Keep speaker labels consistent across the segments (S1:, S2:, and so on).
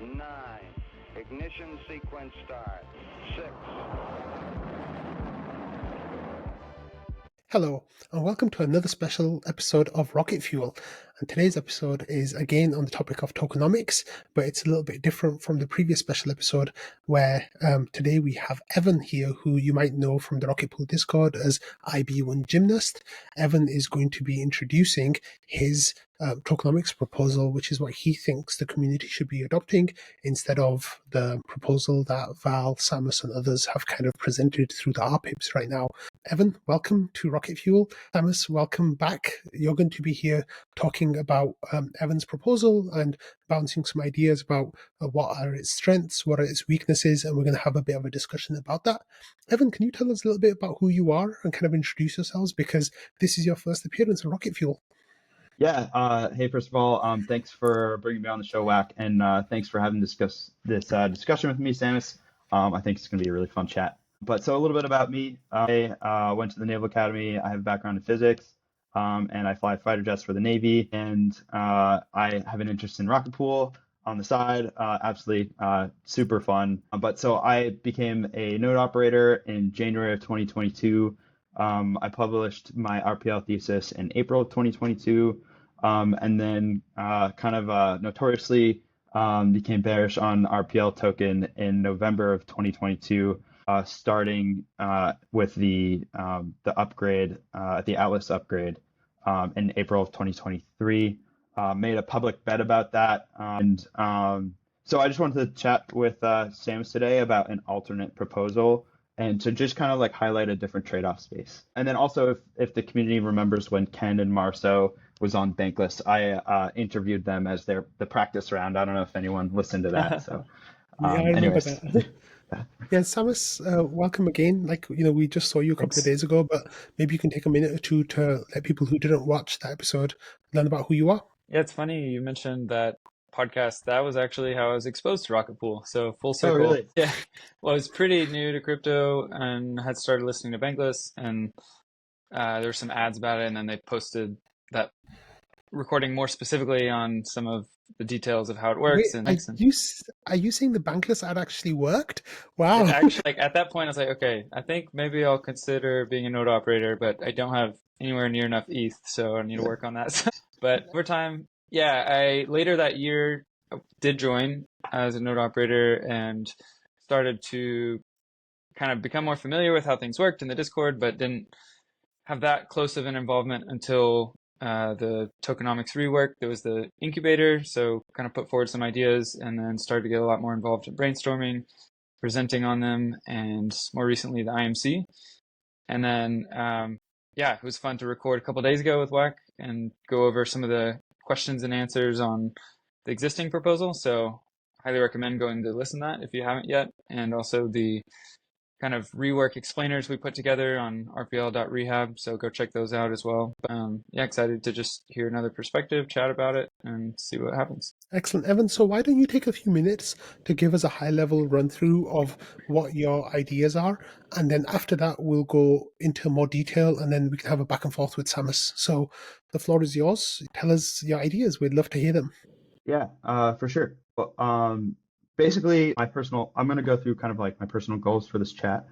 S1: 9. Ignition sequence start. 6.
S2: Hello, and welcome to another special episode of Rocket Fuel. And today's episode is again on the topic of tokenomics, but it's a little bit different from the previous special episode where today we have Evan here, who you might know from the Rocket Pool Discord as IB1 Gymnast. Evan is going to be introducing his tokenomics proposal, which is what he thinks the community should be adopting instead of the proposal that Val, Samus, and others have kind of presented through the RPIPs right now. Evan, welcome to Rocket Fuel. Samus, welcome back. You're going to be here talking about Evan's proposal and bouncing some ideas about what are its strengths, what are its weaknesses, and we're going to have a bit of a discussion about that. Evan, can you tell us a little bit about who you are and kind of introduce yourselves, because this is your first appearance on Rocket Fuel?
S3: Yeah. Hey, first of all, thanks for bringing me on the show, Whack, and thanks for having this discussion with me, Samus. I think it's going to be a really fun chat. But so a little bit about me. I went to the Naval Academy. I have a background in physics, and I fly fighter jets for the Navy. And I have an interest in rocket pool on the side. Absolutely super fun. But so I became a node operator in January of 2022. I published my RPL thesis in April of 2022. And then notoriously became bearish on RPL token in November of 2022, starting with the upgrade, the Atlas upgrade in April of 2023. Made a public bet about that. So I just wanted to chat with Samus today about an alternate proposal and to just kind of like highlight a different trade-off space. And then also if the community remembers when Ken and Marceau was on Bankless, I interviewed them as the practice round. I don't know if anyone listened to that. So
S2: Yeah, I remember
S3: anyways.
S2: that. Yeah, Samus, welcome again. We just saw you a couple
S3: Thanks.
S2: of days ago, but maybe you can take a minute or two to let people who didn't watch that episode learn about who you are.
S4: Yeah, it's funny you mentioned that podcast. That was actually how I was exposed to Rocket Pool. So full circle.
S3: Oh, really?
S4: Yeah. Well, I was pretty new to crypto and had started listening to Bankless, and there were some ads about it, and then they posted that recording more specifically on some of the details of how it works.
S2: Wait, are you saying the Bankless ad actually worked? Wow.
S4: Actually, like at that point, I was like, okay, I think maybe I'll consider being a node operator, but I don't have anywhere near enough ETH, so I need to work on that. But over time, yeah, I later that year did join as a node operator and started to kind of become more familiar with how things worked in the Discord, but didn't have that close of an involvement until the Tokenomics rework. There was the incubator, so kind of put forward some ideas and then started to get a lot more involved in brainstorming, presenting on them, and more recently the IMC. And then, it was fun to record a couple days ago with Wack and go over some of the questions and answers on the existing proposal. So highly recommend going to listen to that if you haven't yet. And also the kind of rework explainers we put together on rpl.rehab. So go check those out as well. Excited to just hear another perspective, chat about it, and see what happens.
S2: Excellent, Evan. So why don't you take a few minutes to give us a high-level run-through of what your ideas are, and then after that we'll go into more detail, and then we can have a back and forth with Samus. So the floor is yours. Tell us your ideas. We'd love to hear them.
S3: Yeah, for sure. Well, basically, I'm going to go through kind of like my personal goals for this chat.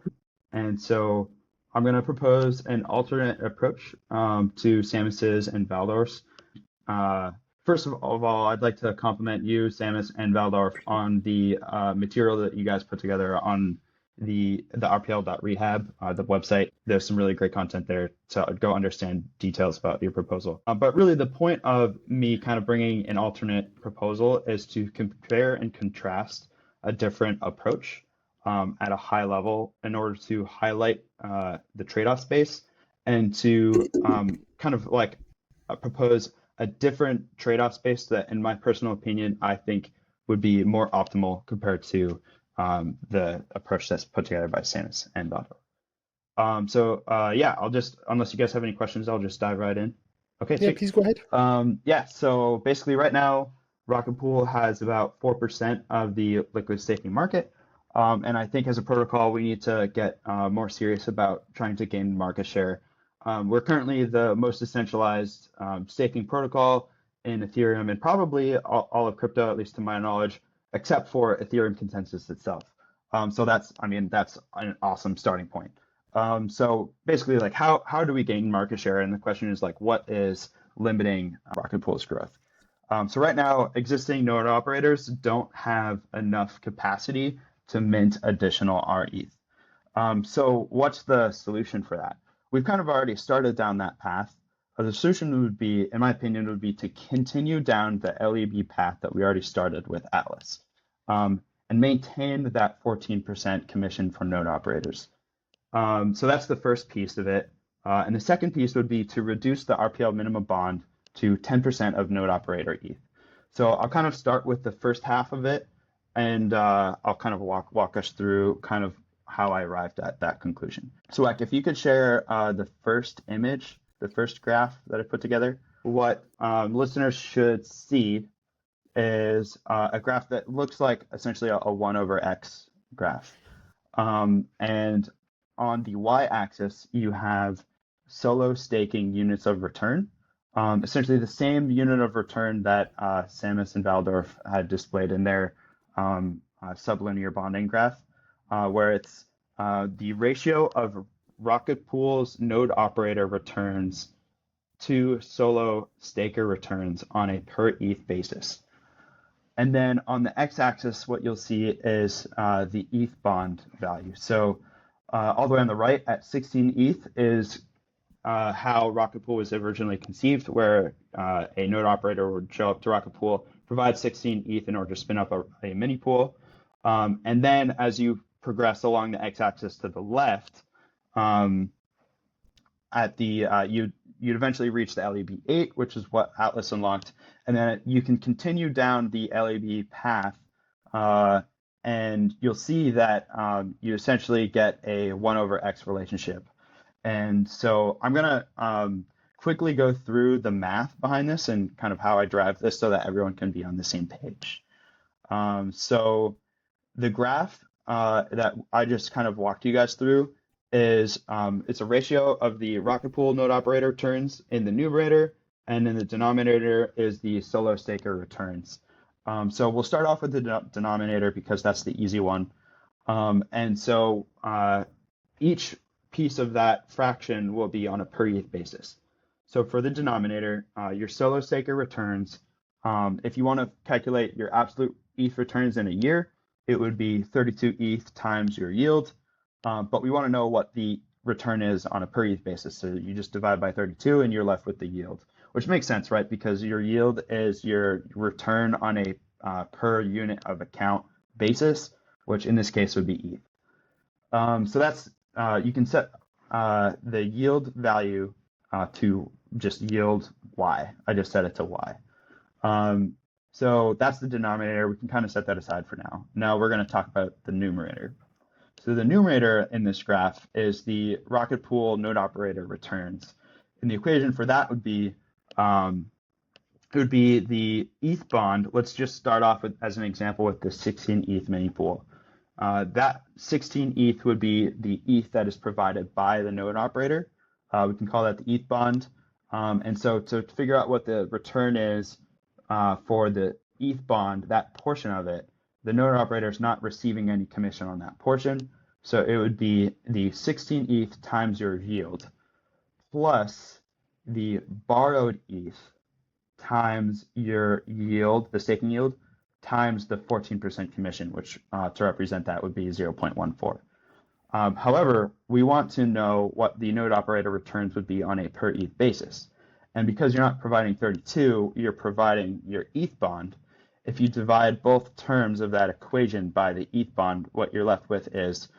S3: And so I'm going to propose an alternate approach to Samus's and Valdorf's. First of all, I'd like to compliment you, Samus and Valdorf, on the material that you guys put together on the rpl.rehab, the website. There's some really great content there to go understand details about your proposal. But really the point of me kind of bringing an alternate proposal is to compare and contrast a different approach at a high level in order to highlight the trade-off space and to kind of like propose a different trade-off space that, in my personal opinion, I think would be more optimal compared to the approach that's put together by Samus and Valdorf. I'll just, unless you guys have any questions, I'll just dive right in. Okay,
S2: yeah, please go ahead.
S3: So basically right now, Rocket Pool has about 4% of the liquid staking market. And I think as a protocol, we need to get more serious about trying to gain market share. We're currently the most decentralized staking protocol in Ethereum and probably all of crypto, at least to my knowledge. except for Ethereum consensus itself. So that's an awesome starting point. So basically, like how do we gain market share? And the question is like, what is limiting Rocket Pool's growth? So right now, existing node operators don't have enough capacity to mint additional RETH. So what's the solution for that? We've kind of already started down that path. The solution would be, in my opinion, would be to continue down the LEB path that we already started with Atlas, and maintain that 14% commission for node operators. So that's the first piece of it. And the second piece would be to reduce the RPL minimum bond to 10% of node operator ETH. So I'll kind of start with the first half of it, and I'll kind of walk us through kind of how I arrived at that conclusion. So like if you could share the first image, the first graph that I put together, what listeners should see is a graph that looks like essentially a 1 over x graph. And on the y-axis, you have solo staking units of return, essentially the same unit of return that Samus and Valdorf had displayed in their sublinear bonding graph, where it's the ratio of Rocket Pool's node operator returns to solo staker returns on a per ETH basis. And then on the x-axis, what you'll see is the ETH bond value. So all the way on the right at 16 ETH is how Rocket Pool was originally conceived, where a node operator would show up to Rocket Pool, provide 16 ETH in order to spin up a mini pool. And then as you progress along the x-axis to the left, you'd eventually reach the LEB 8, which is what Atlas unlocked. And then you can continue down the LEB path, and you'll see that you essentially get a 1 over x relationship. And so I'm going to quickly go through the math behind this and kind of how I drive this so that everyone can be on the same page. So the graph that I just kind of walked you guys through is it's a ratio of the Rocket Pool node operator returns in the numerator, and in the denominator is the solo staker returns. So we'll start off with the denominator because that's the easy one. And so each piece of that fraction will be on a per ETH basis. So for the denominator, your solo staker returns, if you want to calculate your absolute ETH returns in a year, it would be 32 ETH times your yield. But we want to know what the return is on a per ETH basis. So you just divide by 32 and you're left with the yield, which makes sense, right? Because your yield is your return on a per unit of account basis, which in this case would be ETH. So that's, you can set the yield value to just yield Y. I just set it to Y. So that's the denominator. We can kind of set that aside for now. Now we're going to talk about the numerator. So the numerator in this graph is the Rocket Pool node operator returns. And the equation for that would be the ETH bond. Let's just start off with, as an example, with the 16 ETH mini pool. That 16 ETH would be the ETH that is provided by the node operator. We can call that the ETH bond. And so to figure out what the return is for the ETH bond, that portion of it, the node operator is not receiving any commission on that portion. So it would be the 16 ETH times your yield plus the borrowed ETH times your yield, the staking yield, times the 14% commission, which to represent that would be 0.14. However, we want to know what the node operator returns would be on a per ETH basis. And because you're not providing 32, you're providing your ETH bond. If you divide both terms of that equation by the ETH bond, what you're left with is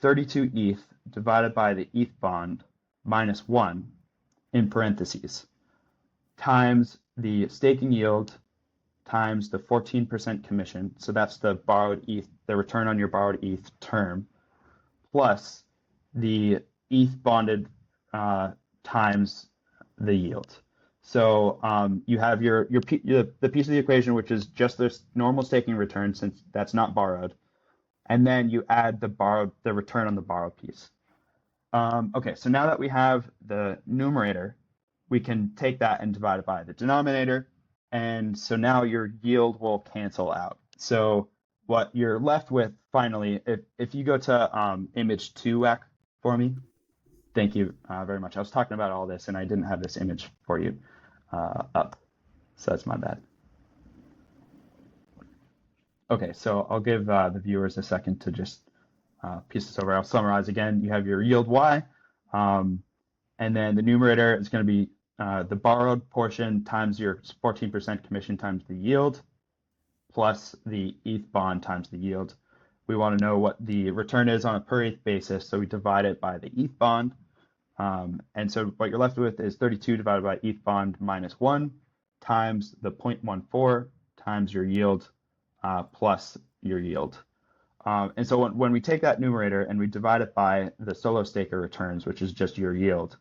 S3: 32 ETH divided by the ETH bond minus 1 in parentheses times the staking yield times the 14% commission. So that's the borrowed ETH, the return on your borrowed ETH term, plus the ETH bonded times the yield. So you have the piece of the equation, which is just this normal staking return, since that's not borrowed, and then you add the return on the borrowed piece. Okay, so now that we have the numerator, we can take that and divide it by the denominator, and so now your yield will cancel out. So what you're left with finally, if you go to image 2, Whack, for me. Thank you very much. I was talking about all this and I didn't have this image for you up, so that's my bad. Okay, so I'll give the viewers a second to just piece this over. I'll summarize again. You have your yield Y, and then the numerator is going to be the borrowed portion times your 14% commission times the yield, plus the ETH bond times the yield. We want to know what the return is on a per ETH basis, so we divide it by the ETH bond. And so what you're left with is 32 divided by ETH bond minus 1 times the 0.14 times your yield plus your yield. And so when we take that numerator and we divide it by the solo staker returns, which is just your yield,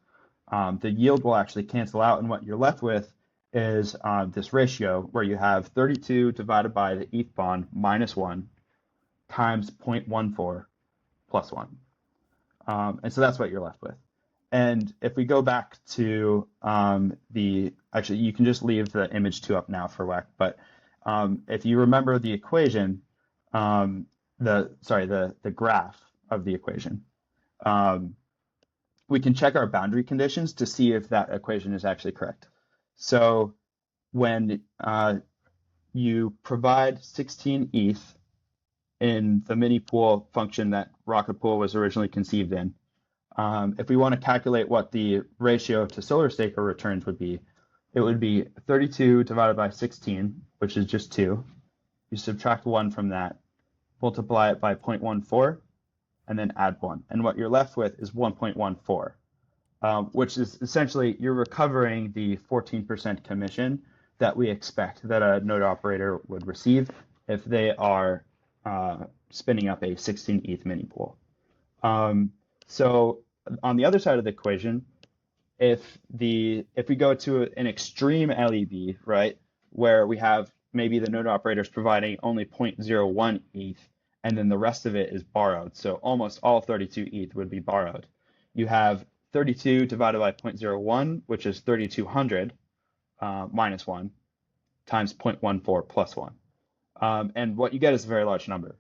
S3: the yield will actually cancel out, and what you're left with is this ratio where you have 32 divided by the ETH bond minus 1 times 0.14 plus 1. And so that's what you're left with. And if we go back to actually, you can just leave the image 2 up now for Whack, but if you remember the equation, the graph of the equation, we can check our boundary conditions to see if that equation is actually correct. So when you provide 16 ETH in the mini pool function that Rocket Pool was originally conceived in, if we want to calculate what the ratio to solar staker returns would be, it would be 32 divided by 16, which is just 2. You subtract 1 from that, multiply it by 0.14, and then add 1. And what you're left with is 1.14, which is essentially you're recovering the 14% commission that we expect that a node operator would receive if they are spinning up a 16 ETH mini pool. So on the other side of the equation, if we go to an extreme LEB, right, where we have maybe the node operators providing only 0.01 ETH, and then the rest of it is borrowed. So almost all 32 ETH would be borrowed. You have 32 divided by 0.01, which is 3,200 minus 1 times 0.14 plus 1. And what you get is a very large number.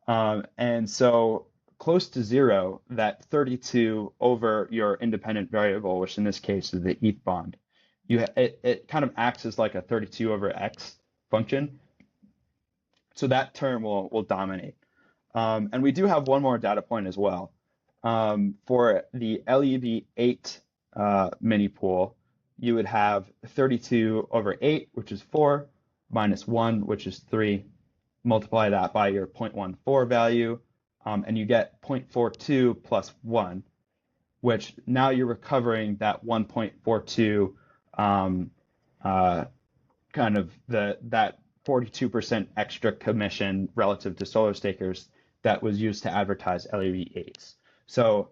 S3: And so close to 0, that 32 over your independent variable, which in this case is the ETH bond, it kind of acts as like a 32 over x function. So that term will dominate. And we do have one more data point as well. For the LEB 8 mini pool, you would have 32 over 8, which is 4, minus 1, which is 3. Multiply that by your 0.14 value, and you get 0.42 plus 1, which now you're recovering that 1.42 kind of that 42% extra commission relative to solar stakers that was used to advertise LEB 8s. So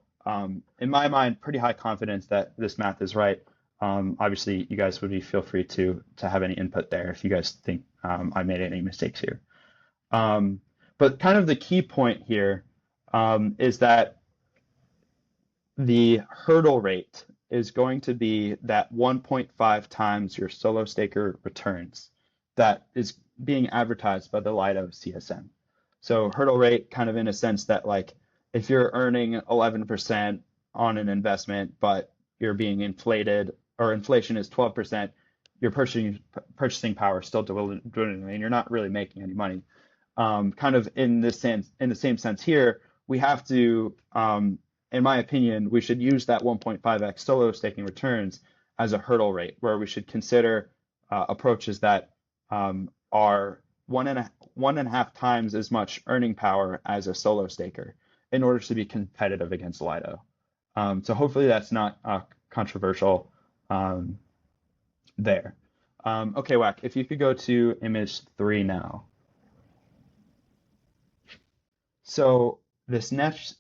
S3: in my mind, pretty high confidence that this math is right. Obviously, you guys would feel free to have any input there if you guys think I made any mistakes here. But kind of the key point here is that the hurdle rate is going to be that 1.5 times your solo staker returns that is being advertised by the Lido CSM. So hurdle rate kind of in a sense that like if you're earning 11% on an investment, but you're being inflated or inflation is 12%, your purchasing power is still dwindling and you're not really making any money. Kind of in the same sense here, we have to, in my opinion, we should use that 1.5x solo staking returns as a hurdle rate where we should consider approaches that are one and a half times as much earning power as a solo staker in order to be competitive against Lido. So hopefully that's not controversial there. Okay, Whack, if you could go to image 3 now. So this next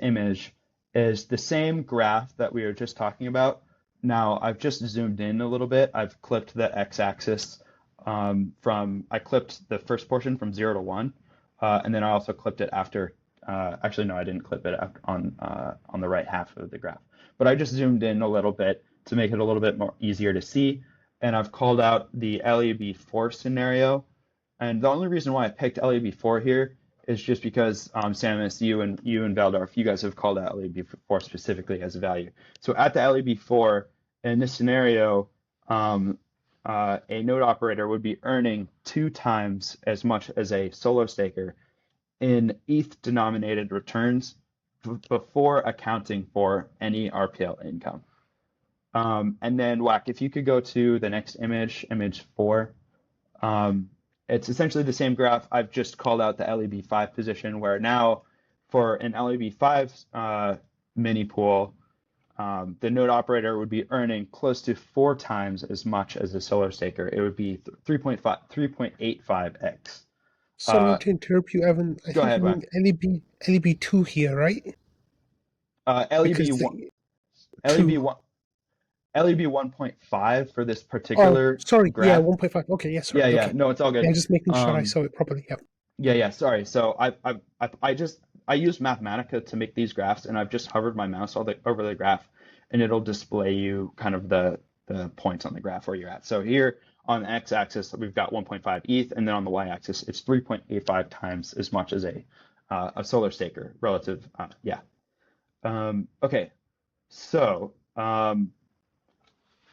S3: image is the same graph that we were just talking about. Now I've just zoomed in a little bit. I've clipped the x-axis I clipped the first portion from 0 to 1, and then I also clipped it after. Actually, no, I didn't clip it on the right half of the graph. But I just zoomed in a little bit to make it a little bit more easier to see, and I've called out the LEB 4 scenario And the only reason why I picked LEB4 here is just because Samus, you and Valdorf, you guys have called out LEB4 specifically as a value. So at the LEB4 in this scenario, a node operator would be earning 2 times as much as a solo staker in ETH denominated returns before accounting for any RPL income. And then Wack, if you could go to the next image 4. It's essentially the same graph. I've just called out the LEB5 position, where now for an LEB5 mini pool, the node operator would be earning close to 4 times as much as a solar staker. It would be 3.85x.
S2: Sorry to interrupt you, Evan. I
S3: Go
S2: think
S3: ahead,
S2: you mean
S3: Wack.
S2: LEB2 here, right? Because
S3: LEB1,
S2: two.
S3: LEB1, LEB 1.5 for this
S2: Oh,
S3: particular
S2: sorry. Yeah,
S3: graph.
S2: 1.5. Okay, yeah,
S3: Yeah,
S2: sorry.
S3: yeah,
S2: Okay.
S3: no, it's all
S2: Yeah,
S3: good.
S2: just making sure I saw it properly. Yeah.
S3: Yeah, sorry. So I use Mathematica to make these graphs, and I've just hovered my mouse over the graph, and it'll display you kind of the points on the graph where you're at. So here on the x-axis, we've got 1.5 ETH, and then on the y-axis, it's 3.85 times as much as a solar staker relative. Yeah. Okay. So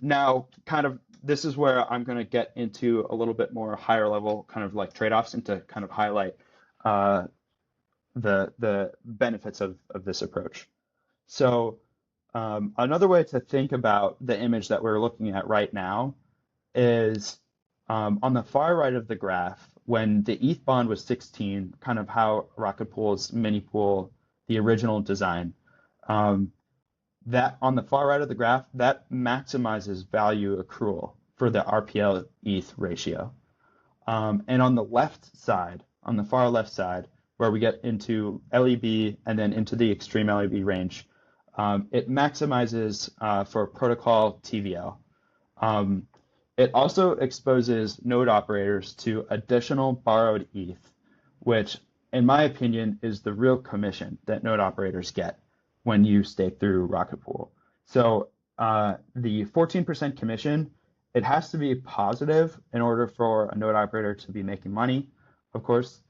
S3: now kind of this is where I'm going to get into a little bit more higher level kind of like trade-offs and to kind of highlight uh, the benefits of this approach. So another way to think about the image that we're looking at right now is on the far right of the graph, when the ETH bond was 16, kind of how Rocket Pool's mini pool, the original design, that on the far right of the graph, that maximizes value accrual for the RPL ETH ratio. And on the left side, on the far left side, where we get into LEB and then into the extreme LEB range, it maximizes for protocol TVL. It also exposes node operators to additional borrowed ETH, which, in my opinion, is the real commission that node operators get when you stake through Rocket Pool. So the 14% commission, it has to be positive in order for a node operator to be making money, of course.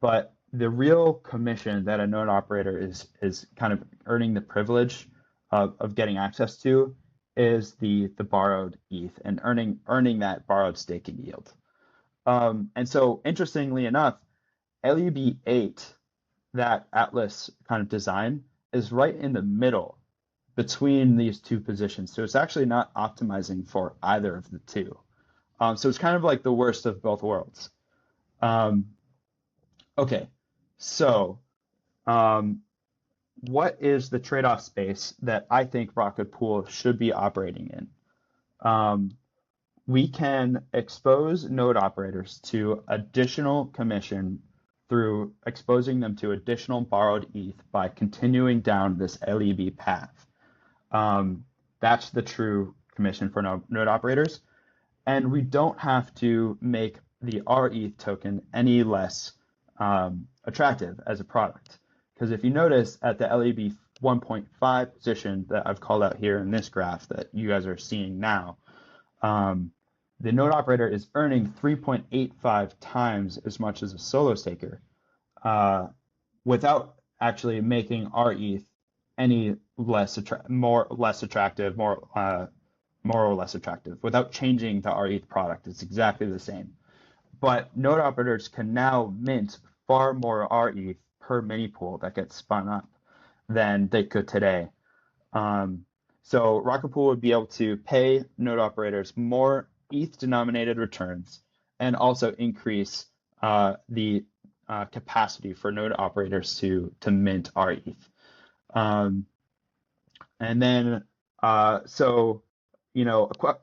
S3: But the real commission that a node operator is kind of earning the privilege of getting access to is the borrowed ETH and earning that borrowed staking yield. And so interestingly enough, LEB8, that Atlas kind of design, is right in the middle between these two positions. So it's actually not optimizing for either of the two. So it's kind of like the worst of both worlds. Okay, so what is the trade-off space that I think Rocket Pool should be operating in? We can expose node operators to additional commission through exposing them to additional borrowed ETH by continuing down this LEB path. That's the true commission for node operators. And we don't have to make the RETH token any less attractive as a product. Because if you notice at the LEB 1.5 position that I've called out here in this graph that you guys are seeing now, the node operator is earning 3.85 times as much as a solo staker without actually making RETH any less more or less attractive, without changing the RETH product. It's exactly the same. But node operators can now mint far more RETH per mini pool that gets spun up than they could today. So Rocket Pool would be able to pay node operators more ETH denominated returns and also increase the capacity for node operators to mint RETH. And then so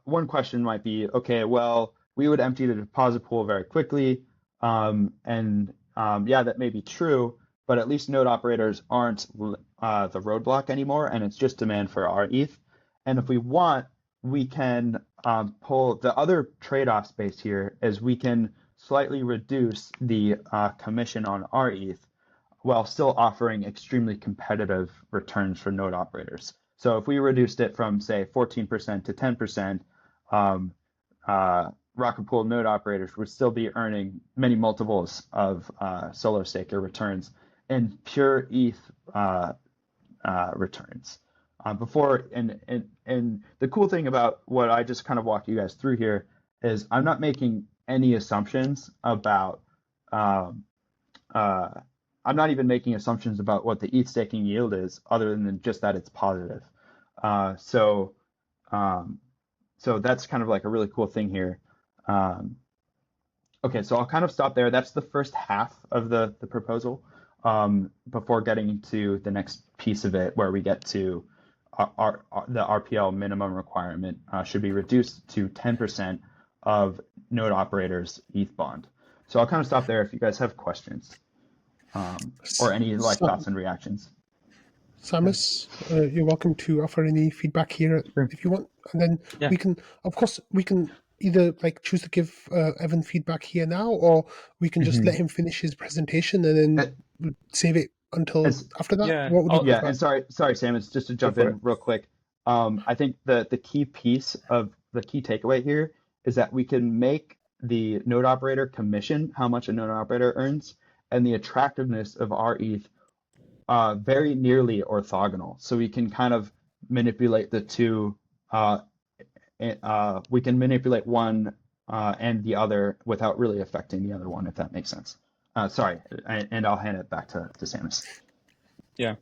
S3: one question might be, okay, well, we would empty the deposit pool very quickly, and yeah, that may be true, but at least node operators aren't the roadblock anymore, and it's just demand for RETH. And if we want, we can pull the other trade-off space here is we can slightly reduce the commission on RETH while still offering extremely competitive returns for node operators. So if we reduced it from, say, 14% to 10%, Rocket Pool node operators would still be earning many multiples of solo staker returns and pure ETH returns. Before and the cool thing about what I just kind of walked you guys through here is I'm not making any assumptions about I'm not even making assumptions about what the ETH staking yield is, other than just that it's positive. So that's kind of like a really cool thing here. Okay, so I'll kind of stop there. That's the first half of the proposal, before getting to the next piece of it, where we get to the RPL minimum requirement should be reduced to 10% of node operators' ETH bond. So I'll kind of stop there if you guys have questions or any thoughts and reactions.
S2: Samus, you're welcome to offer any feedback here if you want, and then we can either choose to give Evan feedback here now, or we can just let him finish his presentation and then save it until after that.
S4: Yeah,
S2: what would you prefer?
S3: And sorry, Samus, just to jump in real quick. I think the key piece of the key takeaway here is that we can make the node operator commission how much a node operator earns, and the attractiveness of our ETH very nearly orthogonal. So we can kind of manipulate the two. We can manipulate one and the other without really affecting the other one, if that makes sense. Sorry, and I'll hand it back to Samus.
S4: Yeah,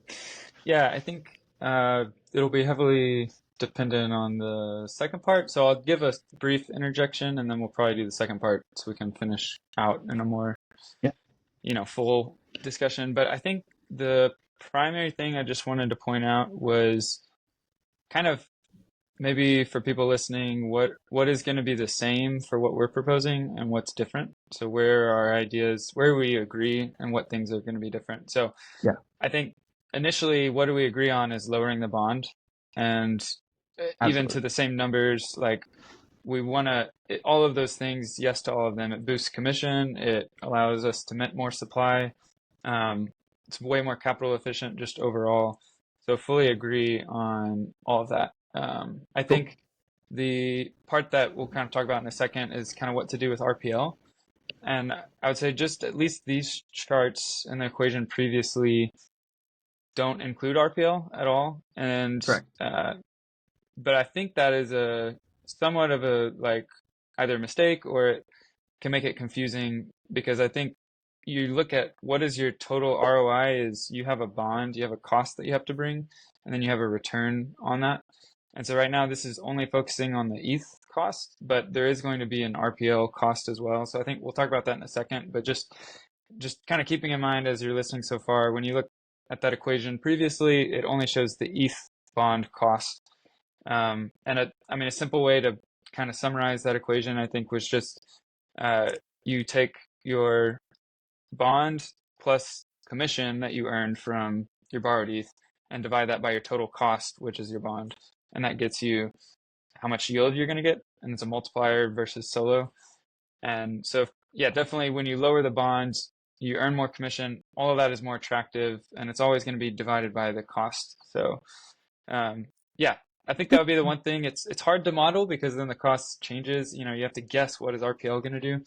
S4: I think it'll be heavily dependent on the second part. So I'll give a brief interjection, and then we'll probably do the second part so we can finish out in a more, full discussion. But I think the primary thing I just wanted to point out was kind of maybe for people listening, what is going to be the same for what we're proposing and what's different. So where are ideas, where we agree, and what things are going to be different. So I think initially what do we agree on is lowering the bond, and even to the same numbers, like we want to, all of those things, yes to all of them. It boosts commission. It allows us to mint more supply. It's way more capital efficient just overall. So fully agree on all of that. I think the part that we'll kind of talk about in a second is kind of what to do with RPL. And I would say just at least these charts in the equation previously don't include RPL at all. And but I think that is a somewhat of a either a mistake, or it can make it confusing, because I think you look at what is your total ROI is you have a bond, you have a cost that you have to bring, and then you have a return on that. And so right now this is only focusing on the ETH cost, but there is going to be an RPL cost as well. So I think we'll talk about that in a second, but just kind of keeping in mind as you're listening so far, when you look at that equation previously, it only shows the ETH bond cost. And a simple way to kind of summarize that equation, I think, was just you take your bond plus commission that you earned from your borrowed ETH and divide that by your total cost, which is your bond. And that gets you how much yield you're going to get. And it's a multiplier versus solo. And so, definitely when you lower the bonds, you earn more commission. All of that is more attractive, and it's always going to be divided by the cost. So, I think that would be the one thing. It's hard to model because then the cost changes. You have to guess what is RPL going to do.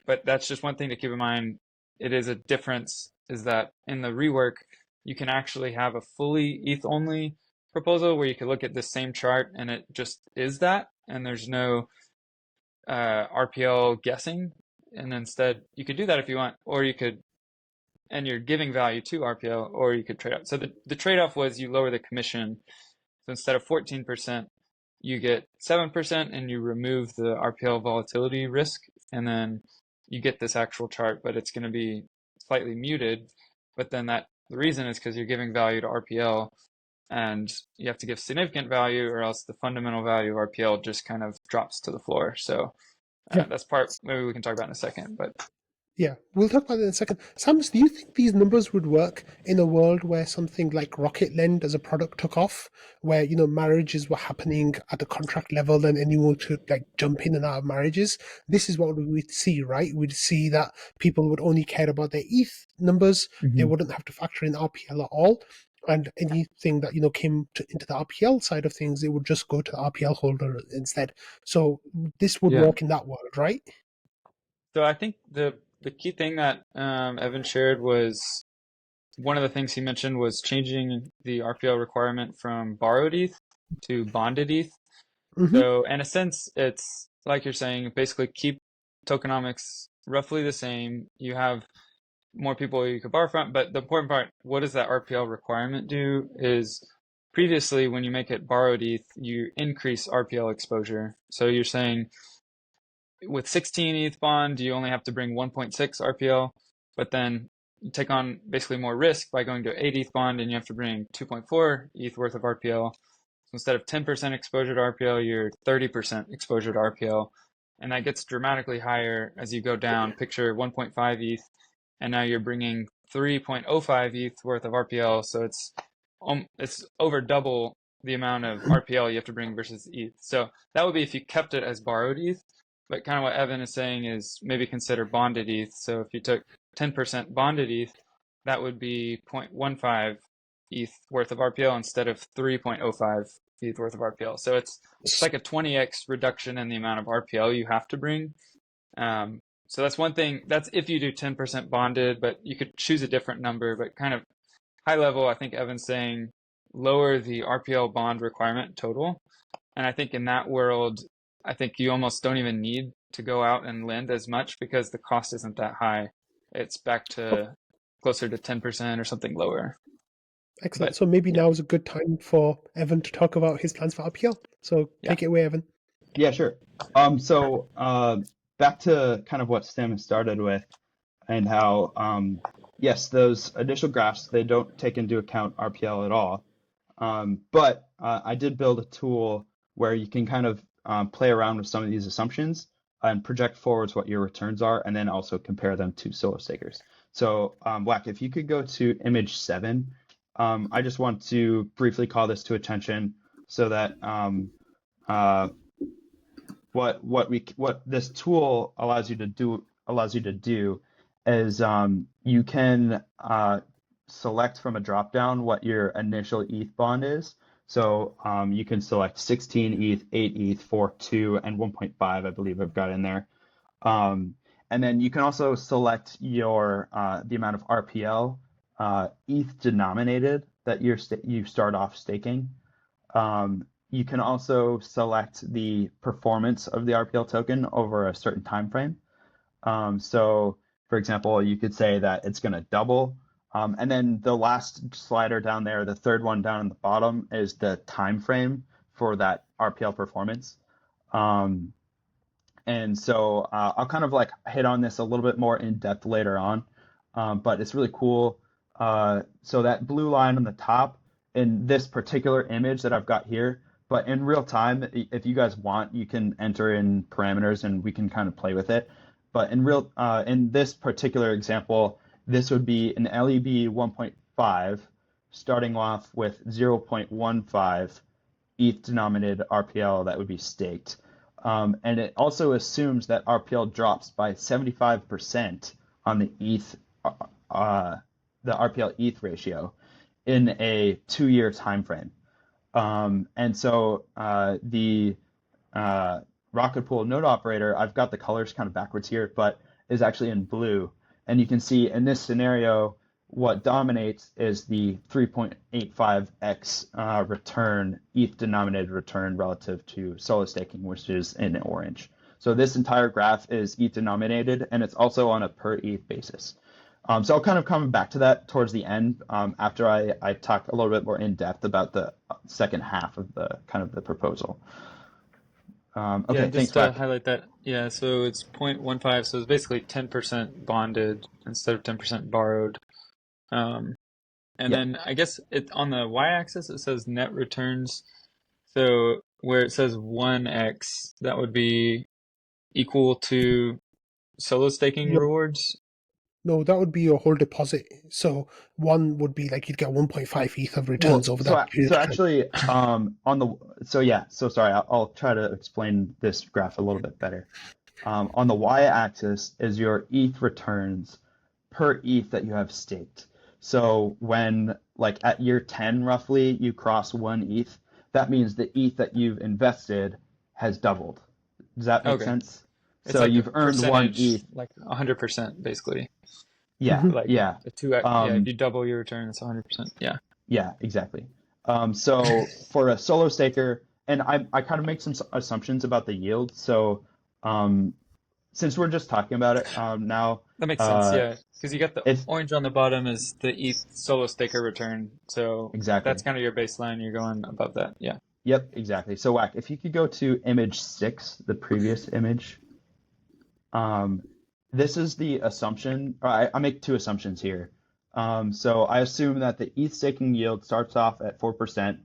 S4: But that's just one thing to keep in mind. It is a difference, is that in the rework, you can actually have a fully ETH only proposal where you could look at the same chart and it just is that, and there's no RPL guessing. And instead, you could do that if you want, or you could, and you're giving value to RPL, or you could trade off. So the trade-off was you lower the commission. So instead of 14%, you get 7%, and you remove the RPL volatility risk, and then you get this actual chart, but it's going to be slightly muted. But then the reason is because you're giving value to RPL, and you have to give significant value, or else the fundamental value of RPL just kind of drops to the floor. So that's part maybe we can talk about in a second. But
S2: yeah, we'll talk about it in a second. Samus, do you think these numbers would work in a world where something like Rocket Lend as a product took off, where marriages were happening at the contract level and anyone could jump in and out of marriages? This is what we would see, right? We'd see that people would only care about their ETH numbers. They wouldn't have to factor in RPL at all. and anything that came into the RPL side of things, it would just go to the RPL holder instead. So this would
S4: Yeah.
S2: work in that world, right?
S4: So I think the key thing that Evan shared was one of the things he mentioned was changing the RPL requirement from borrowed ETH to bonded ETH.
S2: Hmm.
S4: So in a sense, it's like you're saying, basically keep tokenomics roughly the same. You have more people you could borrow from, but the important part, what does that RPL requirement do is previously when you make it borrowed ETH, you increase RPL exposure. So you're saying with 16 ETH bond, you only have to bring 1.6 RPL, but then you take on basically more risk by going to 8 ETH bond and you have to bring 2.4 ETH worth of RPL. So instead of 10% exposure to RPL, you're 30% exposure to RPL. And that gets dramatically higher as you go down. Picture 1.5 ETH, and now you're bringing 3.05 ETH worth of RPL. So it's over double the amount of RPL you have to bring versus ETH. So that would be if you kept it as borrowed ETH. But kind of what Evan is saying is maybe consider bonded ETH. So if you took 10% bonded ETH, that would be 0.15 ETH worth of RPL instead of 3.05 ETH worth of RPL. So it's like a 20x reduction in the amount of RPL you have to bring. So that's one thing. That's if you do 10% bonded, but you could choose a different number. But kind of high level, I think Evan's saying lower the RPL bond requirement total. And I think in that world, I think you almost don't even need to go out and lend as much because the cost isn't that high. It's back to closer to 10% or something lower.
S2: Excellent.
S4: But
S2: So maybe
S4: yeah,
S2: now is a good time for Evan to talk about his plans for RPL. So
S4: yeah,
S2: take it away, Evan.
S3: Yeah, sure. So back to kind of what Samus started with and how, yes, those initial graphs, they don't take into account RPL at all. But I did build a tool where you can kind of play around with some of these assumptions and project forwards what your returns are, and then also compare them to solo stakers. So, Wack, if you could go to image 7, I just want to briefly call this to attention so that what this tool allows you to do is you can select from a drop down what your initial ETH bond is. So you can select 16 ETH, 8 ETH, 4, 2, and 1.5, I believe I've got in there. And then you can also select your the amount of RPL ETH denominated that you start off staking. You can also select the performance of the RPL token over a certain time frame. So, for example, you could say that it's going to double. And then the last slider down there, the third one down in the bottom, is the time frame for that RPL performance. And so I'll kind of like hit on this a little bit more in depth later on, but it's really cool. So that blue line on the top in this particular image that I've got here, but in real time, if you guys want, you can enter in parameters and we can kind of play with it. But in this particular example, this would be an LEB 1.5 starting off with 0.15 ETH denominated RPL that would be staked. And it also assumes that RPL drops by 75% on the RPL ETH ratio in a 2-year time frame. And so the Rocket Pool node operator, I've got the colors kind of backwards here, but is actually in blue. And you can see in this scenario, what dominates is the 3.85x return, ETH denominated return relative to solo staking, which is in orange. So this entire graph is ETH denominated, and it's also on a per ETH basis. So I'll kind of come back to that towards the end after I talk a little bit more in depth about the second half of the kind of the proposal. Okay,
S4: yeah.
S3: thanks,
S4: Just to
S3: Wack.
S4: highlight that, yeah. So it's 0.15, so it's basically 10% bonded instead of 10% borrowed. Um, and
S3: Yeah.
S4: then I guess on the y-axis it says net returns. So where it says 1x, that would be equal to solo staking
S2: No,
S4: rewards.
S2: no, that would be your whole deposit. So one would be like you'd get 1.5 ETH of returns
S3: Well,
S2: over that period
S3: so
S2: of time.
S3: actually, so sorry, I'll try to explain this graph a little bit better. On the y-axis is your ETH returns per ETH that you have staked. So when like at year 10 roughly you cross 1 ETH, that means the ETH that you've invested has doubled. Does that make
S4: Okay.
S3: sense?
S4: It's
S3: So
S4: like a
S3: you've earned 1
S4: percentage,
S3: ETH.
S4: like 100% basically.
S3: Yeah,
S2: Mhm.
S4: Like
S3: yeah.
S4: a two, yeah, if
S3: Um,
S4: you double your return, it's 100%. Yeah.
S3: yeah, exactly. So for a solo staker, and I kind of make some assumptions about the yield. So um, since we're just talking about it now,
S4: That makes sense.
S3: uh,
S4: Yeah. Because you got the
S3: if
S4: orange on the bottom is the ETH solo staker return. So that's
S3: exactly.
S4: kind of your baseline. You're going above that. Yeah.
S3: Yep, exactly. So Whack, if you could go to image 6, the previous image, um, this is the assumption, or I make two assumptions here. So I assume that the ETH staking yield starts off at 4%,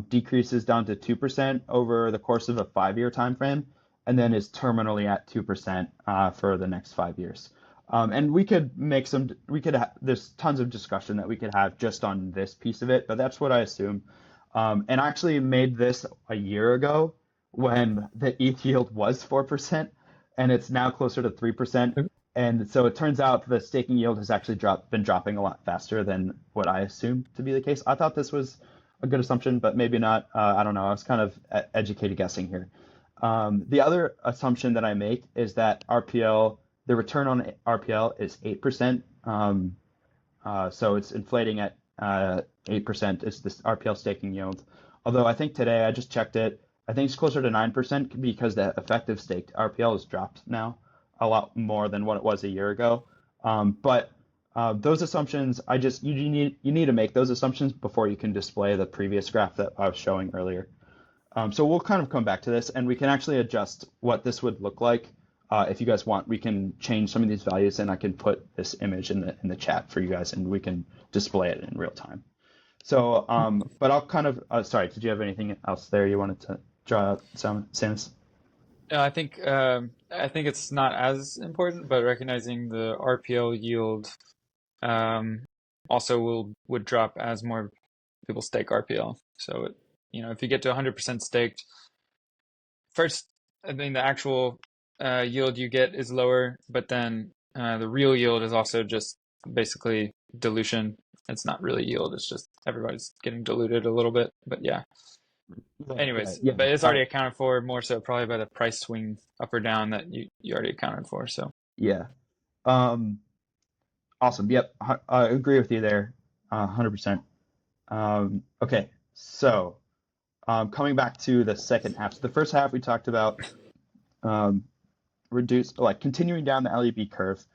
S3: decreases down to 2% over the course of a 5-year time frame, and then is terminally at 2% for the next 5 years. And we could make there's tons of discussion that we could have just on this piece of it, but that's what I assume. And I actually made this a year ago when the ETH yield was 4%, and it's now closer to 3%. And so it turns out the staking yield has actually been dropping a lot faster than what I assumed to be the case. I thought this was a good assumption, but maybe not. I don't know. I was kind of educated guessing here. The other assumption that I make is that the return on RPL is 8%. So it's inflating at 8% is this RPL staking yield. Although I think today I just checked it, I think it's closer to 9% because the effective staked RPL has dropped now a lot more than what it was a year ago. But those assumptions, you need to make those assumptions before you can display the previous graph that I was showing earlier. So we'll kind of come back to this, and we can actually adjust what this would look like. If you guys want, we can change some of these values, and I can put this image in the chat for you guys, and we can display it in real time. So, but I'll kind of sorry. Did you have anything else there you wanted to draw out, Samus?
S4: I think it's not as important, but recognizing the RPL yield um, also would drop as more people stake RPL. So if you get to 100% staked, first, I mean the actual yield you get is lower, but then the real yield is also just basically dilution. It's not really yield; it's just everybody's getting diluted a little bit. But yeah.
S3: Right.
S4: Anyways,
S3: Yeah.
S4: but it's already accounted for more so probably by the price swing up or down that you already accounted for. So
S3: Yeah. Um, awesome. Yep. I agree with you there. 100%. Okay. So, coming back to the second half. So the first half we talked about um, continuing down the LEB curve.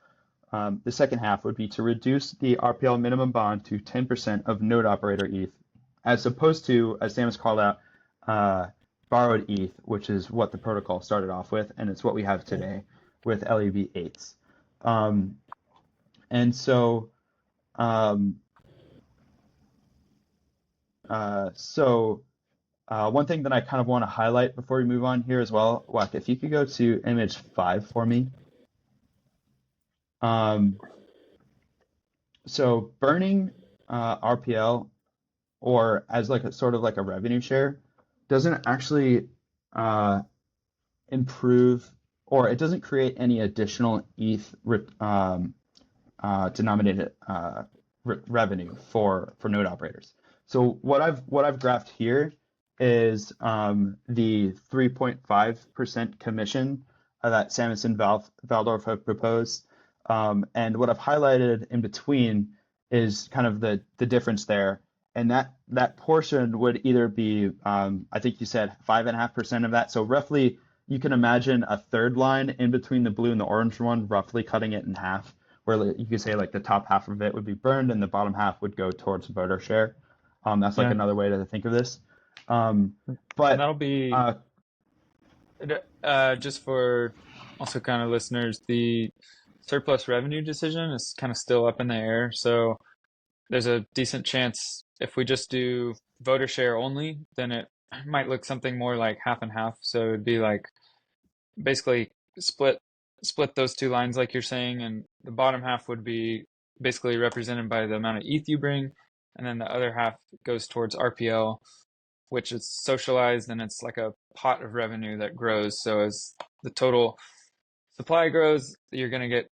S3: The second half would be to reduce the RPL minimum bond to 10% of node operator ETH, as opposed to, as Samus called out, borrowed ETH, which is what the protocol started off with, and it's what we have today with LEB 8s. And so, um, one thing that I kind of want to highlight before we move on here as well, Wak, if you could go to image 5 for me. Um, so burning RPL or as like a sort of like a revenue share doesn't actually uh, improve or it doesn't create any additional ETH denominated revenue for node operators. So what I've graphed here is the 3.5% commission that Samus and Valdorf have proposed, and what I've highlighted in between is kind of the difference there, and that portion would either be I think you said 5.5% of that, so roughly you can imagine a third line in between the blue and the orange one, roughly cutting it in half where you could say like the top half of it would be burned and the bottom half would go towards voter share. That's like
S4: yeah,
S3: another way to think of this.
S4: and
S3: But
S4: that'll be just for also kind of listeners, the surplus revenue decision is kind of still up in the air. So there's a decent chance if we just do voter share only, then it might look something more like half and half. So it'd be like basically split those two lines like you're saying, and the bottom half would be basically represented by the amount of ETH you bring, and then the other half goes towards RPL, which is socialized and it's like a pot of revenue that grows. So as the total supply grows, you're going to get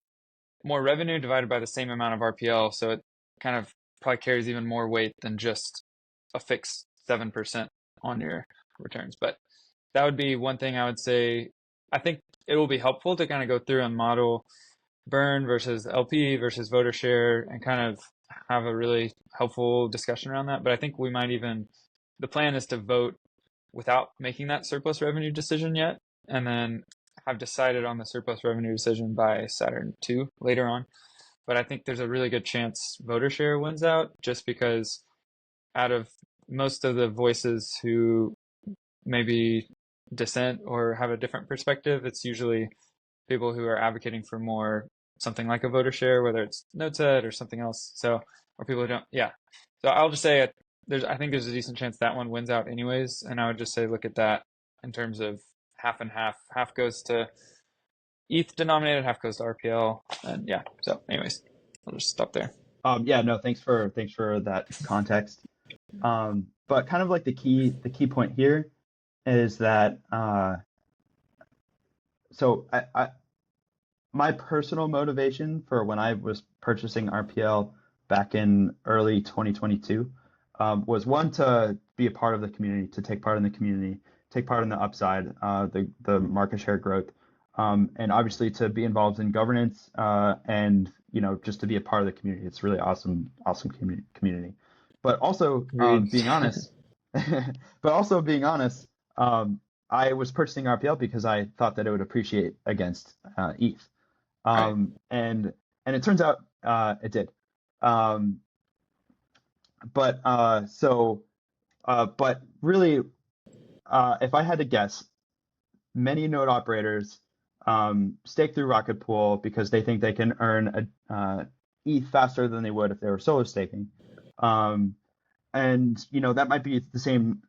S4: more revenue divided by the same amount of RPL. So kind of probably carries even more weight than just a fixed 7% on your returns. But that would be one thing I would say. I think it will be helpful to kind of go through and model burn versus LP versus voter share and kind of have a really helpful discussion around that. But I think we might even, the plan is to vote without making that surplus revenue decision yet, and then have decided on the surplus revenue decision by Saturn 2 later on. But I think there's a really good chance voter share wins out just because out of most of the voices who maybe dissent or have a different perspective, it's usually people who are advocating for more something like a voter share, whether it's NodeSet or something else. So, or people who don't, yeah. So I'll just say I think there's a decent chance that one wins out anyways. And I would just say, look at that in terms of half and half. Half goes to ETH denominated, half goes to RPL. And yeah, so anyways, I'll just stop there.
S3: Yeah, no, thanks for that context. But kind of like the key point here is that so my personal motivation for when I was purchasing RPL back in early 2022 was one, to be a part of the community, to take part in the community, take part in the upside, the market share growth, and obviously to be involved in governance and just to be a part of the community. It's really awesome community. But also being honest, I was purchasing RPL because I thought that it would appreciate against ETH. And it turns out it did. But really, if I had to guess, many node operators stake through Rocket Pool because they think they can earn a ETH faster than they would if they were solo staking. And that might be the same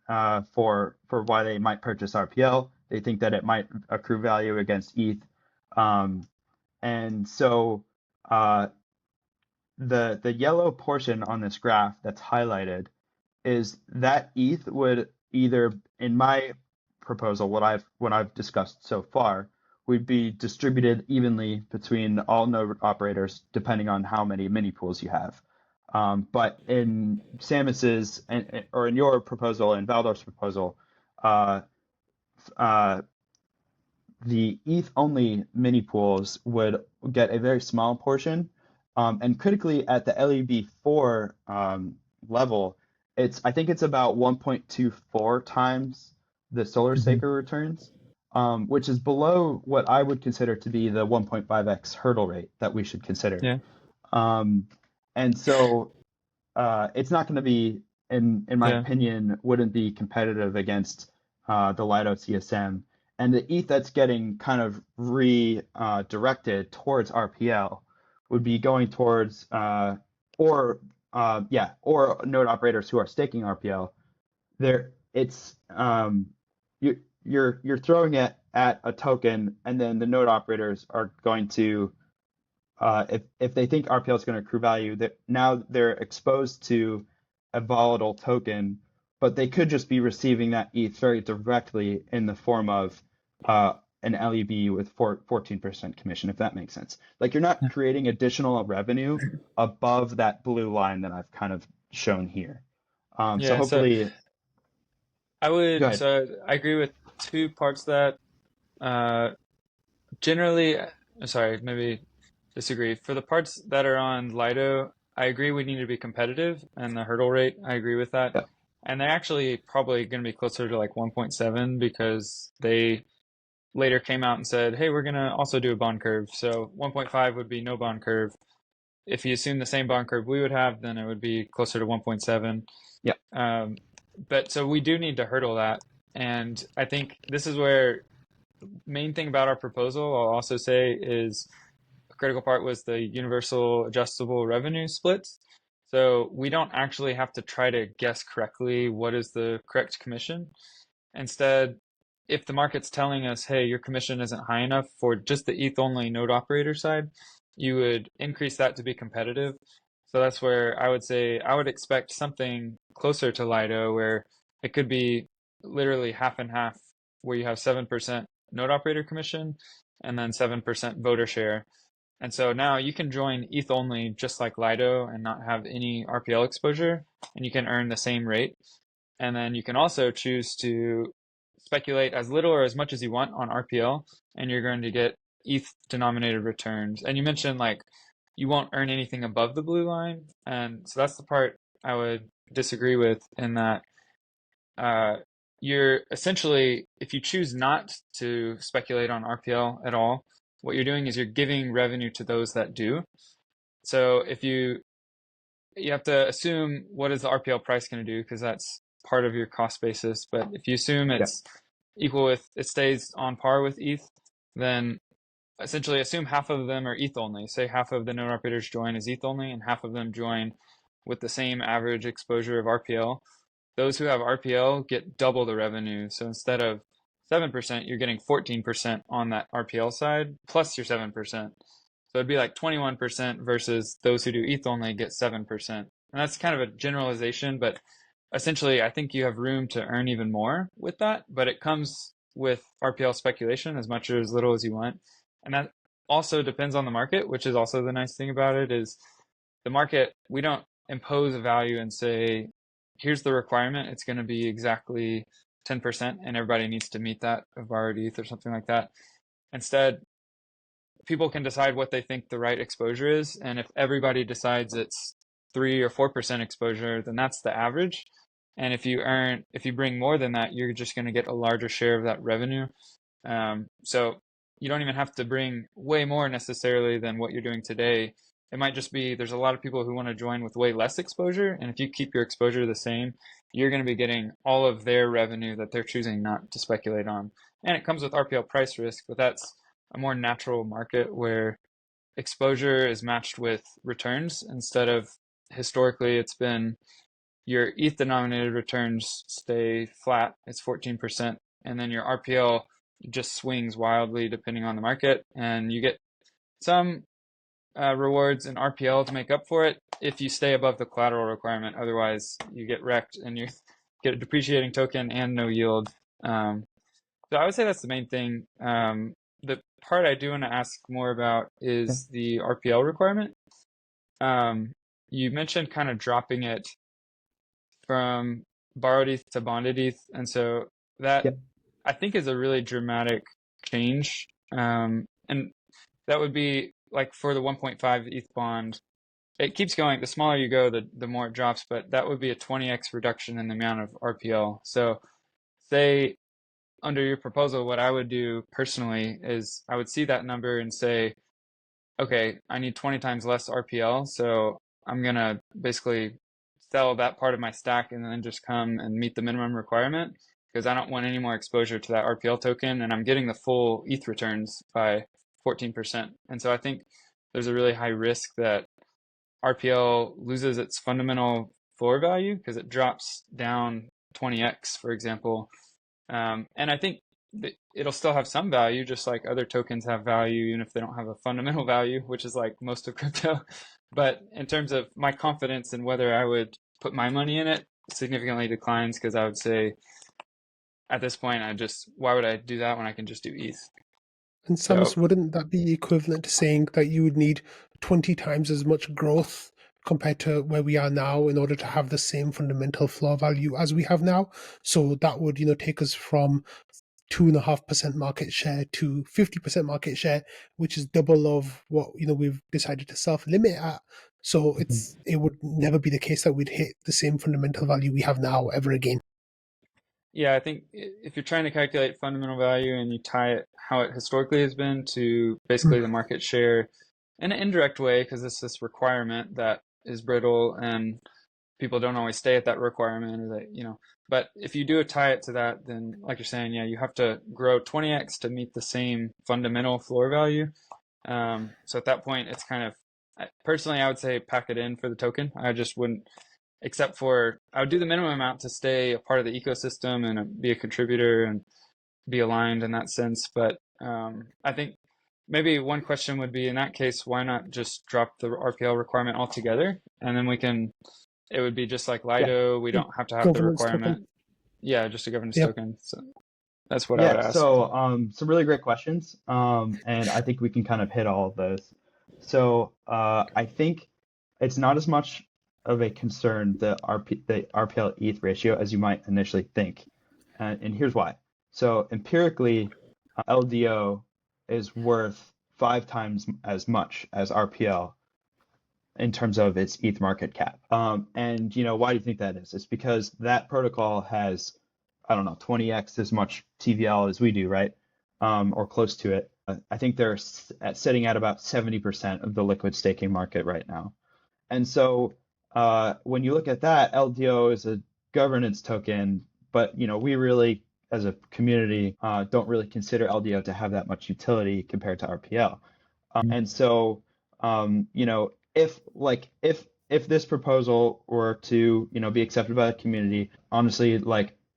S3: for why they might purchase RPL. They think that it might accrue value against ETH. And so the yellow portion on this graph that's highlighted is that ETH would either, in my proposal, what I've discussed so far, would be distributed evenly between all node operators depending on how many mini pools you have. But in Samus's or in your proposal and Valdor's proposal, the ETH only mini pools would get a very small portion, and critically at the LEB4 level, I think it's about 1.24 times the solar staker returns, which is below what I would consider to be the 1.5x hurdle rate that we should consider.
S4: Yeah.
S3: And so it's not going to be, in my opinion, wouldn't be competitive against the Lido CSM. And the ETH that's getting kind of redirected towards RPL would be going towards or node operators who are staking RPL. You're throwing it at a token, and then the node operators are going to if they think RPL is going to accrue value, that now they're exposed to a volatile token, but they could just be receiving that ETH very directly in the form of an LEB with 14% commission, if that makes sense. Like, you're not creating additional revenue above that blue line that I've kind of shown here. So hopefully,
S4: so I agree with two parts of that. Generally, sorry, maybe disagree. For the parts that are on Lido, I agree we need to be competitive, and the hurdle rate, I agree with that.
S3: Yeah.
S4: And they're actually probably going to be closer to like 1.7 because they later came out and said, hey, we're going to also do a bond curve. So 1.5 would be no bond curve. If you assume the same bond curve we would have, then it would be closer to 1.7.
S3: Yeah.
S4: But so we do need to hurdle that. And I think this is where the main thing about our proposal, I'll also say, is a critical part was the universal adjustable revenue splits. So we don't actually have to try to guess correctly what is the correct commission. Instead, if the market's telling us, hey, your commission isn't high enough for just the ETH only node operator side, you would increase that to be competitive. So that's where I would say I would expect something closer to Lido, where it could be literally half and half, where you have 7% node operator commission and then 7% voter share. And so now you can join ETH only just like Lido and not have any RPL exposure, and you can earn the same rate. And then you can also choose to speculate as little or as much as you want on RPL, and you're going to get ETH denominated returns. And you mentioned like you won't earn anything above the blue line. And so that's the part I would disagree with in that you're essentially, if you choose not to speculate on RPL at all, what you're doing is you're giving revenue to those that do. So if you have to assume what is the RPL price going to do because that's part of your cost basis. But if you assume it's equal with, it stays on par with ETH, then essentially assume half of them are ETH only. Say half of the node operators join as ETH only and half of them join with the same average exposure of RPL. Those who have RPL get double the revenue. So instead of 7%, you're getting 14% on that RPL side plus your 7%. So it'd be like 21% versus those who do ETH only get 7%. And that's kind of a generalization, but essentially I think you have room to earn even more with that, but it comes with RPL speculation as much or as little as you want. And that also depends on the market, which is also the nice thing about it is the market, we don't impose a value and say, here's the requirement, it's going to be exactly 10% and everybody needs to meet that of borrowed ETH or something like that. Instead, people can decide what they think the right exposure is, and if everybody decides it's 3 or 4% exposure, then that's the average. And if you bring more than that, you're just going to get a larger share of that revenue. So you don't even have to bring way more necessarily than what you're doing today. It might just be there's a lot of people who want to join with way less exposure, and if you keep your exposure the same, you're going to be getting all of their revenue that they're choosing not to speculate on. And it comes with RPL price risk, but that's a more natural market where exposure is matched with returns instead of historically it's been your ETH denominated returns stay flat, it's 14%, and then your RPL just swings wildly depending on the market, and you get some rewards in RPL to make up for it if you stay above the collateral requirement. Otherwise, you get wrecked and you get a depreciating token and no yield. So I would say that's the main thing. The part I do want to ask more about is the RPL requirement. You mentioned kind of dropping it from borrowed ETH to bonded ETH, and so that I think is a really dramatic change. And that would be like for the 1.5 ETH bond, it keeps going. The smaller you go, the more it drops, but that would be a 20x reduction in the amount of RPL. So say under your proposal, what I would do personally is I would see that number and say, okay, I need 20 times less RPL, so I'm going to basically sell that part of my stack and then just come and meet the minimum requirement because I don't want any more exposure to that RPL token, and I'm getting the full ETH returns by 14%. And so I think there's a really high risk that RPL loses its fundamental floor value because it drops down 20x, for example. And I think it'll still have some value, just like other tokens have value, even if they don't have a fundamental value, which is like most of crypto. But in terms of my confidence in whether I would put my money in it, significantly declines because I would say at this point, why would I do that when I can just do ETH?
S2: And Samus, wouldn't that be equivalent to saying that you would need 20 times as much growth compared to where we are now in order to have the same fundamental floor value as we have now? So that would, take us from 2.5% market share to 50% market share, which is double of what we've decided to self-limit at. So it would never be the case that we'd hit the same fundamental value we have now ever again.
S4: Yeah, I think if you're trying to calculate fundamental value and you tie it how it historically has been to basically the market share in an indirect way, because it's this requirement that is brittle and people don't always stay at that requirement, or that, but if you do tie it to that, then like you're saying, yeah, you have to grow 20x to meet the same fundamental floor value. So at that point, it's kind of, personally, I would say pack it in for the token. I just wouldn't, except for I would do the minimum amount to stay a part of the ecosystem and be a contributor and be aligned in that sense. But I think maybe one question would be, in that case, why not just drop the RPL requirement altogether? And then it would be just like Lido. We don't have to have the requirement. Token. Yeah, just a governance token. So that's what I would ask.
S3: So some really great questions. And I think we can kind of hit all of those. So I think it's not as much of a concern, the RPL ETH ratio, as you might initially think. And here's why. So empirically, LDO is worth 5 times as much as RPL in terms of its ETH market cap. And why do you think that is? It's because that protocol has, I don't know, 20x as much TVL as we do, right? Or close to it. I think they're sitting at about 70% of the liquid staking market right now. And so when you look at that, LDO is a governance token, but we really, as a community, don't really consider LDO to have that much utility compared to RPL. And so if this proposal were to be accepted by the community, honestly,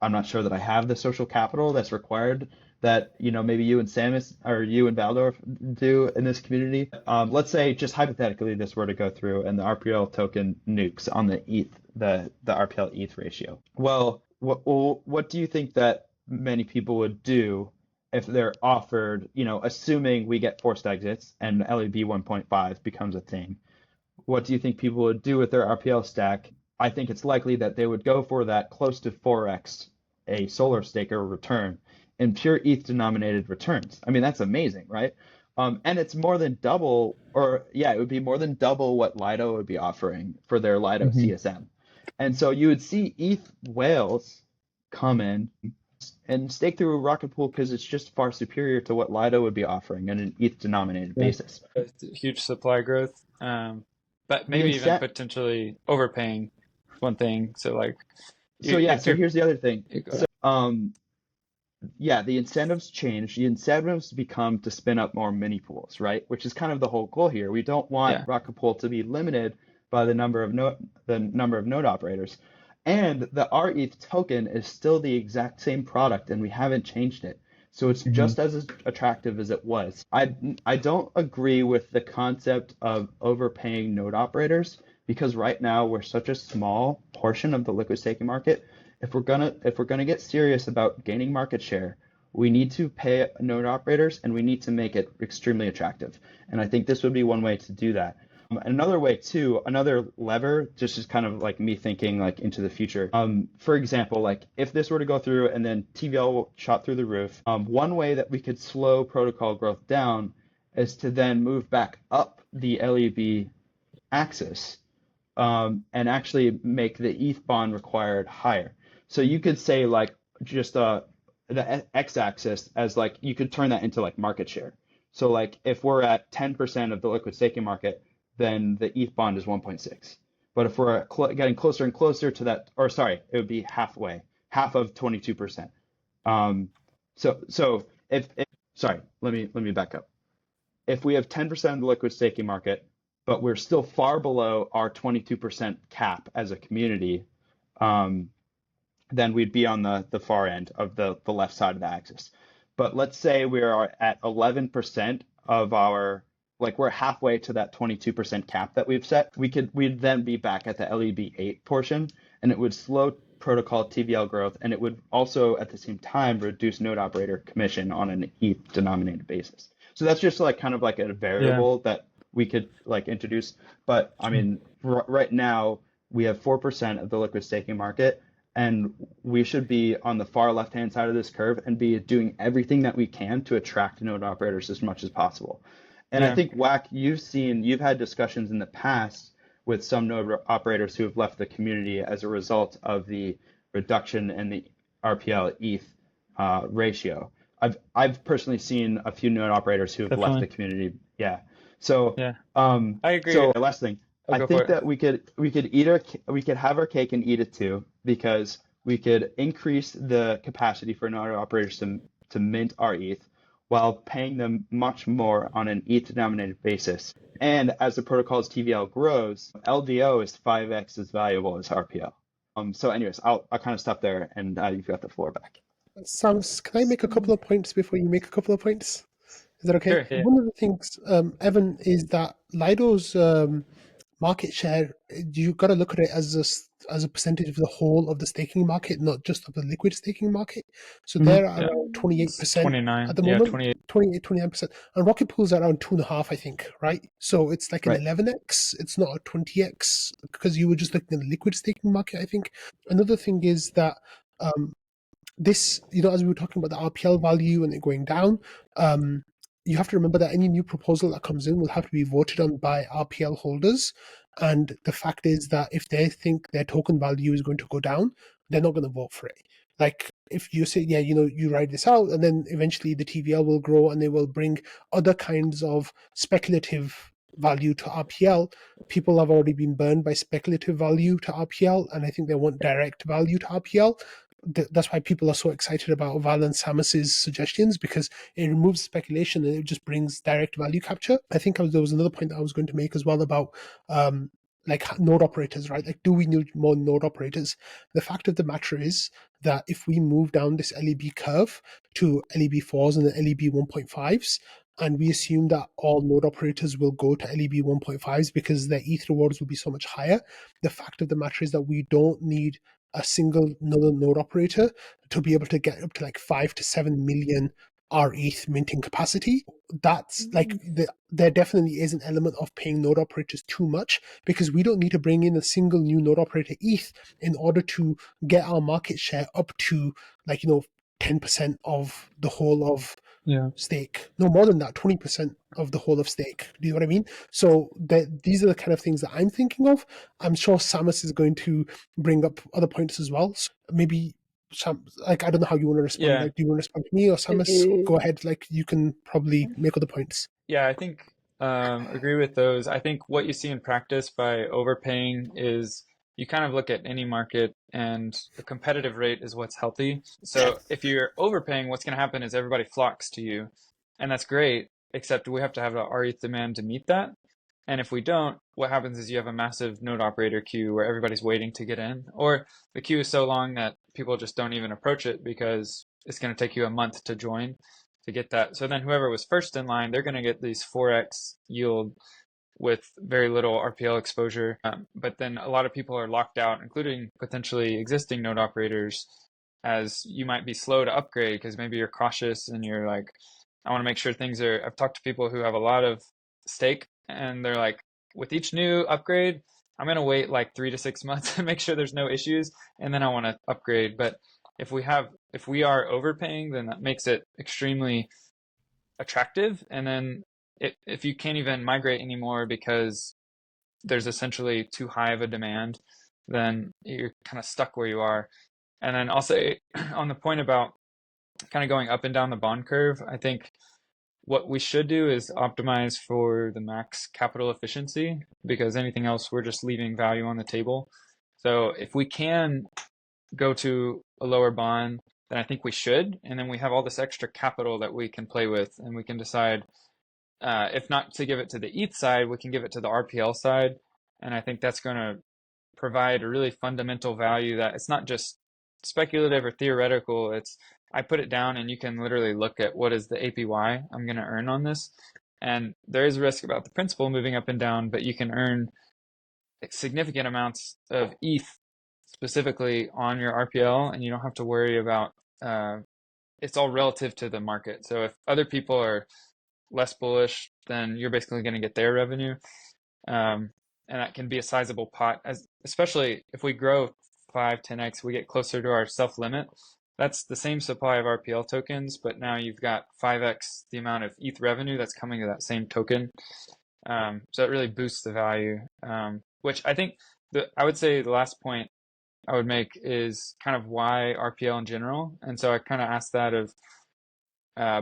S3: I'm not sure that I have the social capital that's required that maybe you and Samus or you and Valdorf do in this community. Let's say just hypothetically this were to go through and the RPL token nukes on the ETH, the RPL ETH ratio. Well, what do you think that many people would do if they're offered, assuming we get forced exits and LEB 1.5 becomes a thing? What do you think people would do with their RPL stack? I think it's likely that they would go for that close to 4x a solar staker return in pure ETH denominated returns. I mean, that's amazing, right? And it's more than double, it would be more than double what Lido would be offering for their Lido CSM. And so you would see ETH whales come in and stake through Rocket Pool because it's just far superior to what Lido would be offering on an ETH denominated basis.
S4: Huge supply growth, but maybe even potentially overpaying one thing. So
S3: here's the other thing. The incentives change. The incentives become to spin up more mini pools, right? Which is kind of the whole goal here. We don't want Rocket Pool to be limited by the number of node operators. And the RETH token is still the exact same product, and we haven't changed it. So it's just as attractive as it was. I don't agree with the concept of overpaying node operators because right now we're such a small portion of the liquid staking market. If we're gonna get serious about gaining market share, we need to pay node operators and we need to make it extremely attractive. And I think this would be one way to do that. Another way too, another lever, just is kind of like me thinking like into the future. For example, like if this were to go through and then TVL shot through the roof, one way that we could slow protocol growth down is to then move back up the LEB axis and actually make the ETH bond required higher. So you could say like just the x-axis as like you could turn that into like market share. So like if we're at 10% of the liquid staking market, then the ETH bond is 1.6. But if we're getting closer and closer to that, or sorry, it would be half of 22%. So if sorry, let me back up. If we have 10% of the liquid staking market, but we're still far below our 22% cap as a community, then we'd be on the far end of the left side of the axis. But let's say we are at 11% of our, like we're halfway to that 22% cap that we've set, we'd then be back at the LEB 8 portion, and it would slow protocol TVL growth, and it would also at the same time reduce node operator commission on an ETH denominated basis. So that's just like kind of like a variable that we could like introduce. But I mean, right now we have 4% of the liquid staking market, and we should be on the far left-hand side of this curve and be doing everything that we can to attract node operators as much as possible. And I think, Wack, you've had discussions in the past with some node operators who have left the community as a result of the reduction in the RPL ETH ratio. I've personally seen a few node operators who have left the community. Yeah. So
S4: I agree.
S3: So last thing, I think that we could have our cake and eat it too, because we could increase the capacity for node operators to mint our ETH while paying them much more on an ETH denominated basis. And as the protocol's TVL grows, LDO is 5x as valuable as RPL. So anyways, I'll kind of stop there, and you've got the floor back.
S2: Samus, can I make a couple of points before you make a couple of points? Is that okay?
S4: Sure, yeah.
S2: One of the things, Evan, is that Lido's market share, you got to look at it as a percentage of the whole of the staking market, not just of the liquid staking market. So they're
S4: Yeah.
S2: around
S4: It's
S2: 28%
S4: 29.
S2: at the
S4: Yeah,
S2: moment,
S4: 28.
S2: 29%. And Rocket Pool's around 2.5, I think, right? So it's like an
S3: Right.
S2: 11x. It's not a 20x because you were just looking at the liquid staking market, I think. Another thing is that this, as we were talking about the RPL value and it going down, you have to remember that any new proposal that comes in will have to be voted on by RPL holders. And the fact is that if they think their token value is going to go down, they're not going to vote for it. Like if you say, yeah, you ride this out, and then eventually the TVL will grow and they will bring other kinds of speculative value to RPL. People have already been burned by speculative value to RPL, and I think they want direct value to RPL. That's why people are so excited about Val and Samus's suggestions, because it removes speculation and it just brings direct value capture. I think there was another point that I was going to make as well about like node operators, right? Like, do we need more node operators? The fact of the matter is that if we move down this LEB curve to LEB4s and the LEB 1.5s, and we assume that all node operators will go to LEB 1.5s because their ETH rewards will be so much higher, the fact of the matter is that we don't need a single node operator to be able to get up to like 5 to 7 million RETH minting capacity. That's like there definitely is an element of paying node operators too much, because we don't need to bring in a single new node operator ETH in order to get our market share up to like 10% of the whole of
S4: Yeah.
S2: stake. No more than that, 20% of the whole of stake. Do you know what I mean? So these are the kind of things that I'm thinking of. I'm sure Samus is going to bring up other points as well. So maybe like, I don't know how you want to respond.
S4: Yeah.
S2: Like, do you want to respond to me or Samus? Go ahead. Like, you can probably make other points.
S4: Yeah, I think agree with those. I think what you see in practice by overpaying is you kind of look at any market and a competitive rate is what's healthy. So if you're overpaying, what's going to happen is everybody flocks to you, and that's great, except we have to have a RETH demand to meet that. And if we don't, what happens is you have a massive node operator queue where everybody's waiting to get in, or the queue is so long that people just don't even approach it because it's going to take you a month to join to get that. So then whoever was first in line, they're going to get these 4x yield with very little RPL exposure. But then a lot of people are locked out, including potentially existing node operators, as you might be slow to upgrade because maybe you're cautious and you're like, I want to make sure things are. I've talked to people who have a lot of stake and they're like, with each new upgrade, I'm going to wait like 3 to 6 months to make sure there's no issues, and then I want to upgrade. But if we are overpaying, then that makes it extremely attractive. And then if you can't even migrate anymore because there's essentially too high of a demand, then you're kind of stuck where you are. And then also on the point about kind of going up and down the bond curve, I think what we should do is optimize for the max capital efficiency, because anything else, we're just leaving value on the table. So if we can go to a lower bond, then I think we should. And then we have all this extra capital that we can play with, and we can decide if not to give it to the ETH side, we can give it to the RPL side. And I think that's going to provide a really fundamental value that it's not just speculative or theoretical. It's I put it down and you can literally look at what is the APY I'm going to earn on this. And there is risk about the principal moving up and down, but you can earn significant amounts of ETH specifically on your RPL, and you don't have to worry about it's all relative to the market. So if other people are less bullish, then you're basically going to get their revenue. And that can be a sizable pot, especially if we grow 5-10x, we get closer to our self limit. That's the same supply of RPL tokens, but now you've got 5x the amount of ETH revenue that's coming to that same token. So it really boosts the value, which I think I would say the last point I would make is kind of why RPL in general. And so I kind of asked that of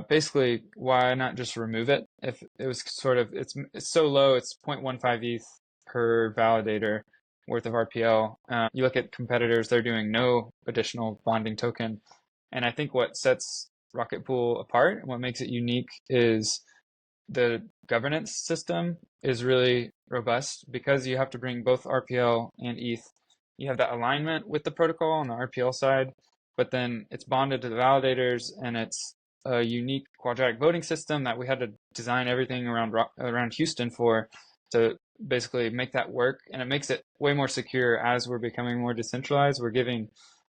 S4: basically why not just remove it if it was sort of it's so low, it's 0.15 ETH per validator worth of RPL. You look at competitors, they're doing no additional bonding token. And I think what sets Rocket Pool apart and what makes it unique is the governance system is really robust, because you have to bring both RPL and ETH. You have that alignment with the protocol on the RPL side, but then it's bonded to the validators, and it's a unique quadratic voting system that we had to design everything around Houston for to basically make that work, and it makes it way more secure as we're becoming more decentralized. We're giving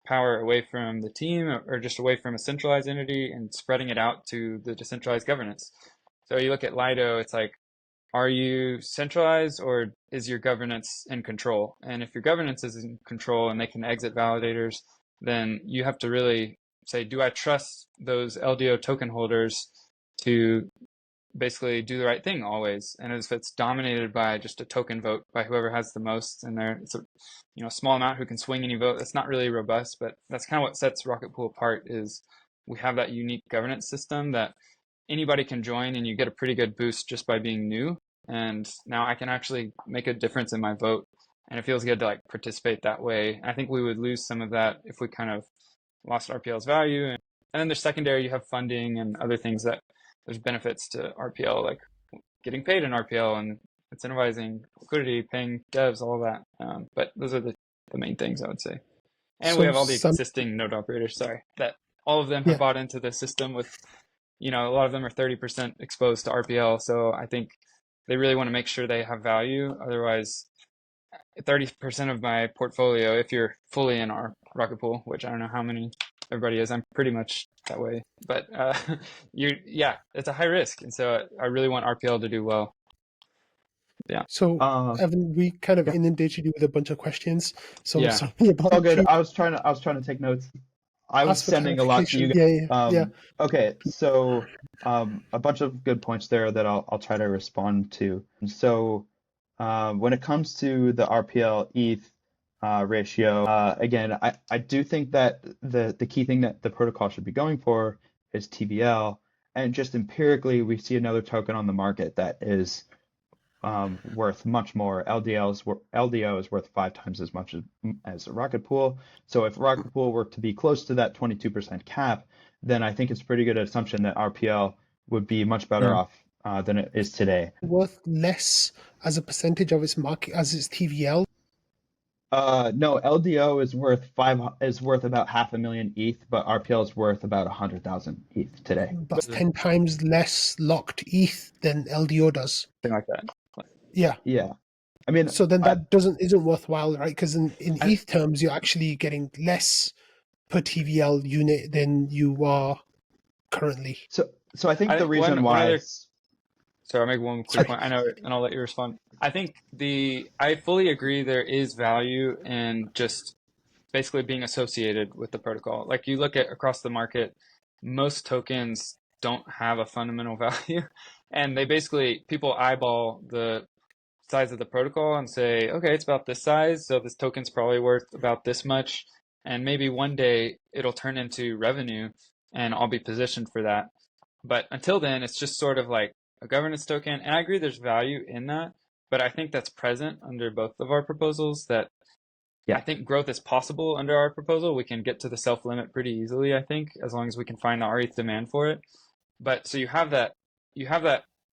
S4: power away from the team or just away from a centralized entity and spreading it out to the decentralized governance. So you look at Lido, it's like, are you centralized or is your governance in control? And if your governance is in control and they can exit validators, then you have to really say, do I trust those LDO token holders to basically do the right thing always? And if it's dominated by just a token vote by whoever has the most, and it's a small amount who can swing any vote, that's not really robust. But that's kind of what sets Rocket Pool apart, is we have that unique governance system that anybody can join, and you get a pretty good boost just by being new. And now I can actually make a difference in my vote, and it feels good to like participate that way. I think we would lose some of that if we kind of lost RPL's value. And then there's secondary, you have funding and other things that there's benefits to RPL, like getting paid in RPL and incentivizing liquidity, paying devs, all that. But those are the main things I would say. And we have all the existing node operators, that all of them have bought into the system with, a lot of them are 30% exposed to RPL. So I think they really want to make sure they have value. Otherwise, 30% of my portfolio, if you're fully in our Rocket Pool, which I don't know how many everybody is, I'm pretty much that way. But it's a high risk. And so I really want RPL to do well. Yeah.
S2: So, Evan, we kind of inundated you with a bunch of questions. So sorry about
S3: all good. I was trying to take notes. I was sending a lot to you guys. Okay, so a bunch of good points there that I'll try to respond to. So when it comes to the RPL ETH ratio, again, I do think that the key thing that the protocol should be going for is TVL, and just empirically we see another token on the market that is worth much more. LDO is worth 5 times as much as a Rocket Pool. So if Rocket Pool were to be close to that 22% cap, then I think it's a pretty good assumption that RPL would be much better off than it is today.
S2: Worth less as a percentage of its market as its TVL?
S3: No, LDO is worth about 500,000 ETH, but RPL is worth about 100,000 ETH today.
S2: But 10 times less locked ETH than LDO does.
S4: Something like that.
S3: Yeah. I mean,
S2: so then that isn't worthwhile, right? Because in ETH terms, you're actually getting less per TVL unit than you are currently.
S3: So I think the reason why.
S4: So I'll make one quick point. I know, and I'll let you respond. I think I fully agree there is value in just basically being associated with the protocol. Like you look at across the market, most tokens don't have a fundamental value, and people eyeball the size of the protocol and say, okay, it's about this size, so this token's probably worth about this much, and maybe one day it'll turn into revenue and I'll be positioned for that. But until then, it's just sort of like a governance token. And I agree there's value in that, but I think that's present under both of our proposals, that I think growth is possible under our proposal. We can get to the self-limit pretty easily, I think, as long as we can find the RETH demand for it. But so you have that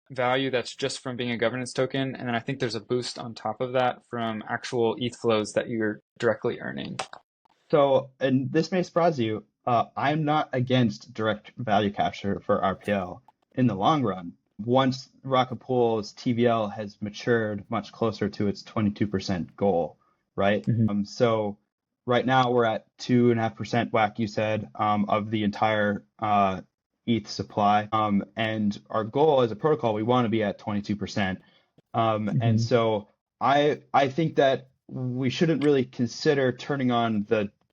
S4: value that's just from being a governance token, and then I think there's a boost on top of that from actual ETH flows that you're directly earning.
S3: So, and this may surprise you, I'm not against direct value capture for RPL in the long run. Once Rocket Pool's TVL has matured much closer to its 22% goal, right?
S4: Mm-hmm.
S3: So right now we're at 2.5%, WAC, you said, of the entire ETH supply. And our goal as a protocol, we want to be at 22%. And so I think that we shouldn't really consider turning on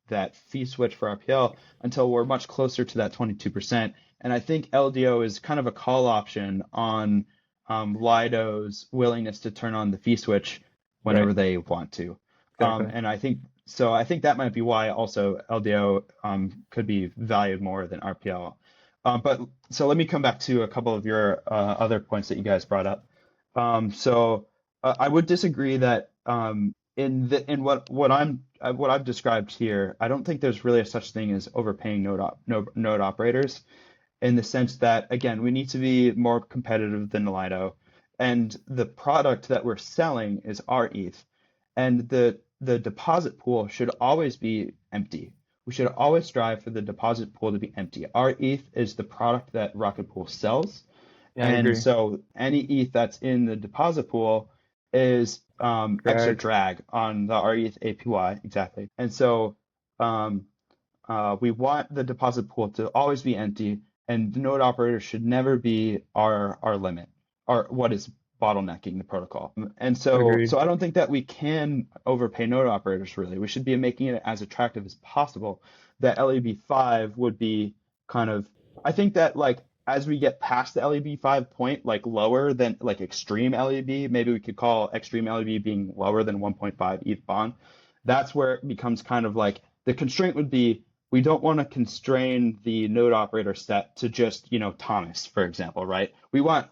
S3: that fee switch for RPL until we're much closer to that 22%. And I think LDO is kind of a call option on Lido's willingness to turn on the fee switch whenever they want to.
S4: Exactly.
S3: And I think that might be why also LDO could be valued more than RPL. But so let me come back to a couple of your other points that you guys brought up. So I would disagree that in what I've described here, I don't think there's really a such thing as overpaying node operators, in the sense that, again, we need to be more competitive than Lido, and the product that we're selling is our ETH, and the deposit pool should always be empty. We should always strive for the deposit pool to be empty. Our ETH is the product that Rocket Pool sells.
S4: Yeah, I agree.
S3: So any ETH that's in the deposit pool is extra
S4: Drag.
S3: drag on the RETH APY, exactly. And so um, we want the deposit pool to always be empty, and the node operator should never be our limit, or what is bottlenecking the protocol. And so
S4: Agreed.
S3: I don't think that we can overpay node operators really. We should be making it as attractive as possible. That LEB5 would be kind of, I think that like as we get past the LEB5 point, like lower than like extreme LEB, maybe we could call extreme LEB being lower than 1.5 ETH bond. That's where it becomes kind of like the constraint would be we don't want to constrain the node operator set to just, Thomas, for example, right? We want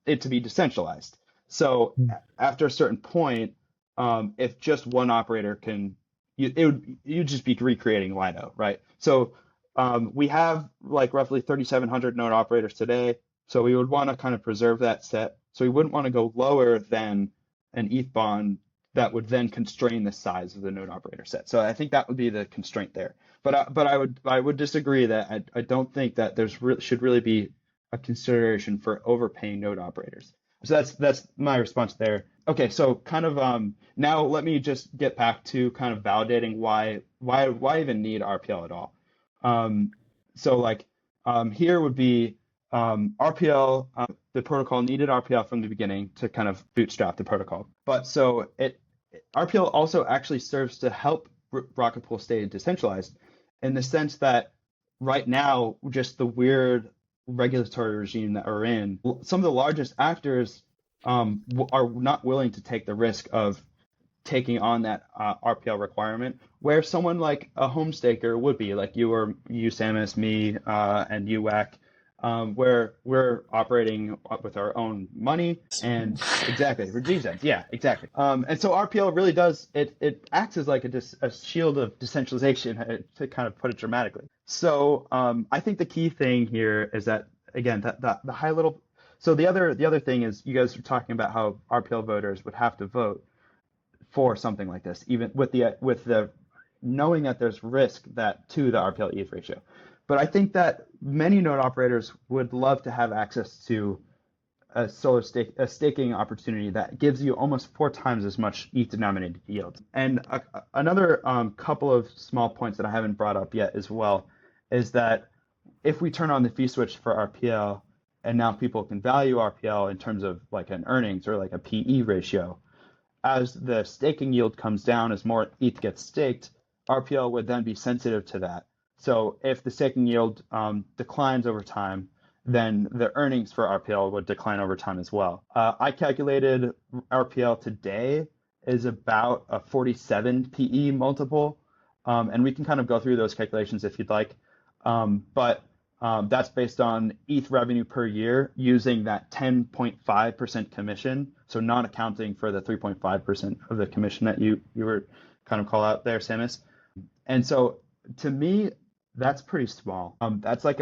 S3: it to be decentralized. So after a certain point, if just one operator can, you'd just be recreating Lido, right? So we have like roughly 3,700 node operators today. So we would want to kind of preserve that set. So we wouldn't want to go lower than an ETH bond that would then constrain the size of the node operator set. So I think that would be the constraint there. But I would disagree that I don't think that should really be a consideration for overpaying node operators. So that's my response there. Okay, so kind of now let me just get back to kind of validating why even need RPL at all. So like here would be RPL. The protocol needed RPL from the beginning to kind of bootstrap the protocol. But so RPL also actually serves to help Rocket Pool stay decentralized in the sense that right now, just the weird regulatory regime that we're in, some of the largest actors are not willing to take the risk of taking on that RPL requirement, where someone like a home staker would be, like you, Samus, me, and you, Wack, where we're operating with our own money and exactly for GZENs. Yeah, exactly. And so RPL really does it acts as like a shield of decentralization, to kind of put it dramatically. So I think the key thing here is that again the high little. So the other thing is you guys are talking about how RPL voters would have to vote for something like this, even with the knowing that there's risk that to the RPL ETH ratio. But I think that many node operators would love to have access to a staking opportunity that gives you almost 4 times as much ETH denominated yield. And another couple of small points that I haven't brought up yet as well is that if we turn on the fee switch for RPL and now people can value RPL in terms of like an earnings or like a PE ratio, as the staking yield comes down, as more ETH gets staked, RPL would then be sensitive to that. So if the staking yield declines over time, then the earnings for RPL would decline over time as well. I calculated RPL today is about a 47 PE multiple, and we can kind of go through those calculations if you'd like. But that's based on ETH revenue per year using that 10.5% commission, so not accounting for the 3.5% of the commission that you were kind of call out there, Samus. And so to me, that's pretty small. That's like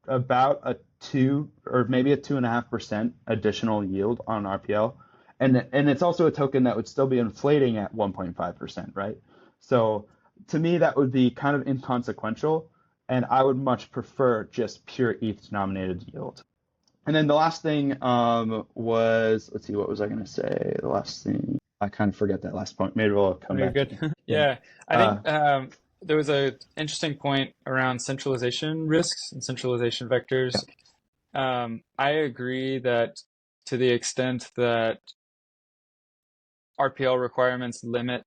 S3: about a 2 or maybe a 2.5% additional yield on RPL. And it's also a token that would still be inflating at 1.5%, right? So to me, that would be kind of inconsequential. And I would much prefer just pure ETH denominated yield. And then the last thing was, let's see, what was I going to say? The last thing, I kind of forget that last point. Maybe we'll come
S4: You're
S3: back.
S4: good. Yeah, I think there was a interesting point around centralization risks and centralization vectors. I agree that to the extent that RPL requirements limit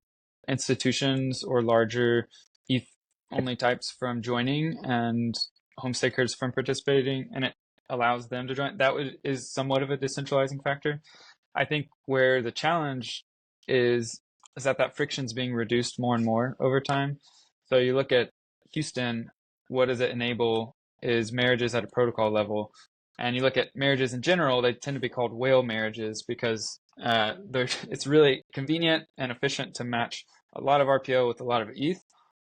S4: institutions or larger ETH only types from joining and home stakers from participating, and it allows them to join, is somewhat of a decentralizing factor. I think where the challenge is that friction is being reduced more and more over time. So you look at Houston, what does it enable is marriages at a protocol level. And you look at marriages in general, they tend to be called whale marriages because it's really convenient and efficient to match a lot of RPO with a lot of ETH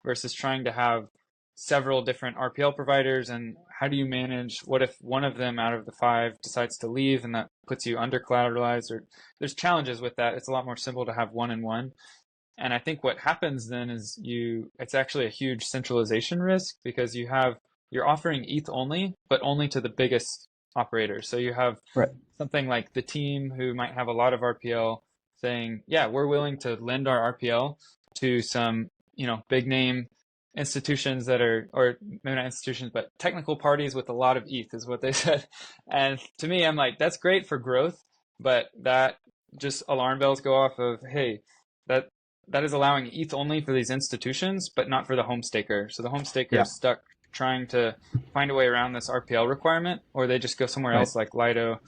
S4: versus trying to have several different RPL providers. And how do you manage, what if one of them out of the 5 decides to leave and that puts you under collateralized, or there's challenges with that. It's a lot more simple to have one and one. And I think what happens then is it's actually a huge centralization risk because you're offering ETH only, but only to the biggest operators. So you have something like the team who might have a lot of RPL saying, yeah, we're willing to lend our RPL to some, big name institutions that are, or maybe not institutions, but technical parties with a lot of ETH is what they said. And to me, I'm like, that's great for growth, but that just alarm bells go off of, hey, that that is allowing ETH only for these institutions, but not for the home staker. So the home staker
S3: Yeah.
S4: is stuck trying to find a way around this RPL requirement, or they just go somewhere
S3: Right.
S4: else like Lido.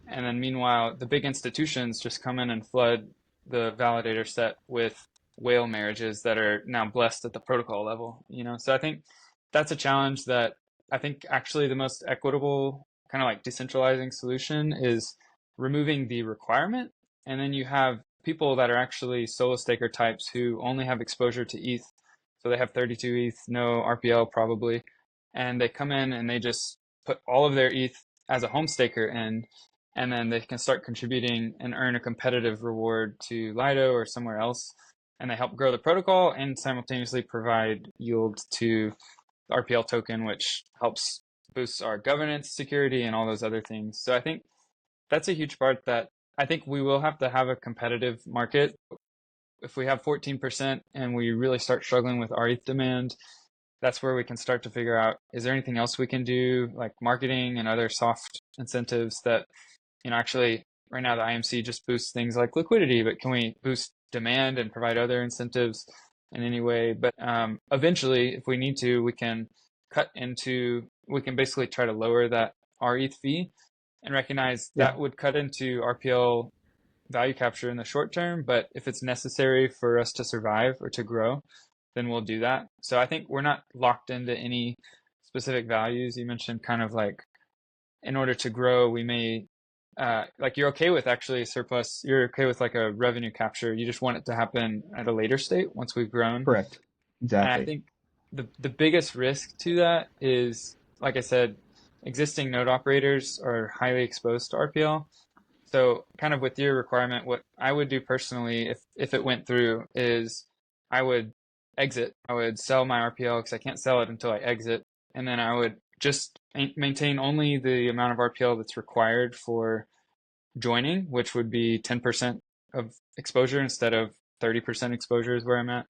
S4: And then meanwhile, the big institutions just come in and flood the validator set with whale marriages that are now blessed at the protocol level, So I think that's a challenge that I think actually the most equitable kind of like decentralizing solution is removing the requirement. And then you have people that are actually solo staker types who only have exposure to ETH. So they have 32 ETH, no RPL probably. And they come in and they just put all of their ETH as a home staker in, and then they can start contributing and earn a competitive reward to Lido or somewhere else. And they help grow the protocol and simultaneously provide yield to the RPL token, which helps boost our governance, security, and all those other things. So I think that's a huge part that I think we will have to have a competitive market. If we have 14% and we really start struggling with our ETH demand, that's where we can start to figure out, is there anything else we can do, like marketing and other soft incentives that, actually right now the IMC just boosts things like liquidity, but can we boost demand and provide other incentives in any way? But eventually, if we need to, we can basically try to lower that RETH fee and recognize
S3: Yeah.
S4: that would cut into RPL value capture in the short term. But if it's necessary for us to survive or to grow, then we'll do that. So I think we're not locked into any specific values. You mentioned kind of like in order to grow, we may like you're okay with actually surplus. You're okay with like a revenue capture. You just want it to happen at a later state once we've grown.
S3: Correct.
S4: And I
S3: Exactly.
S4: think the biggest risk to that is, like I said, existing node operators are highly exposed to RPL. So kind of with your requirement, what I would do personally if it went through is I would exit. I would sell my RPL because I can't sell it until I exit. And then I would just maintain only the amount of RPL that's required for joining, which would be 10% of exposure instead of 30% exposure is where I'm at.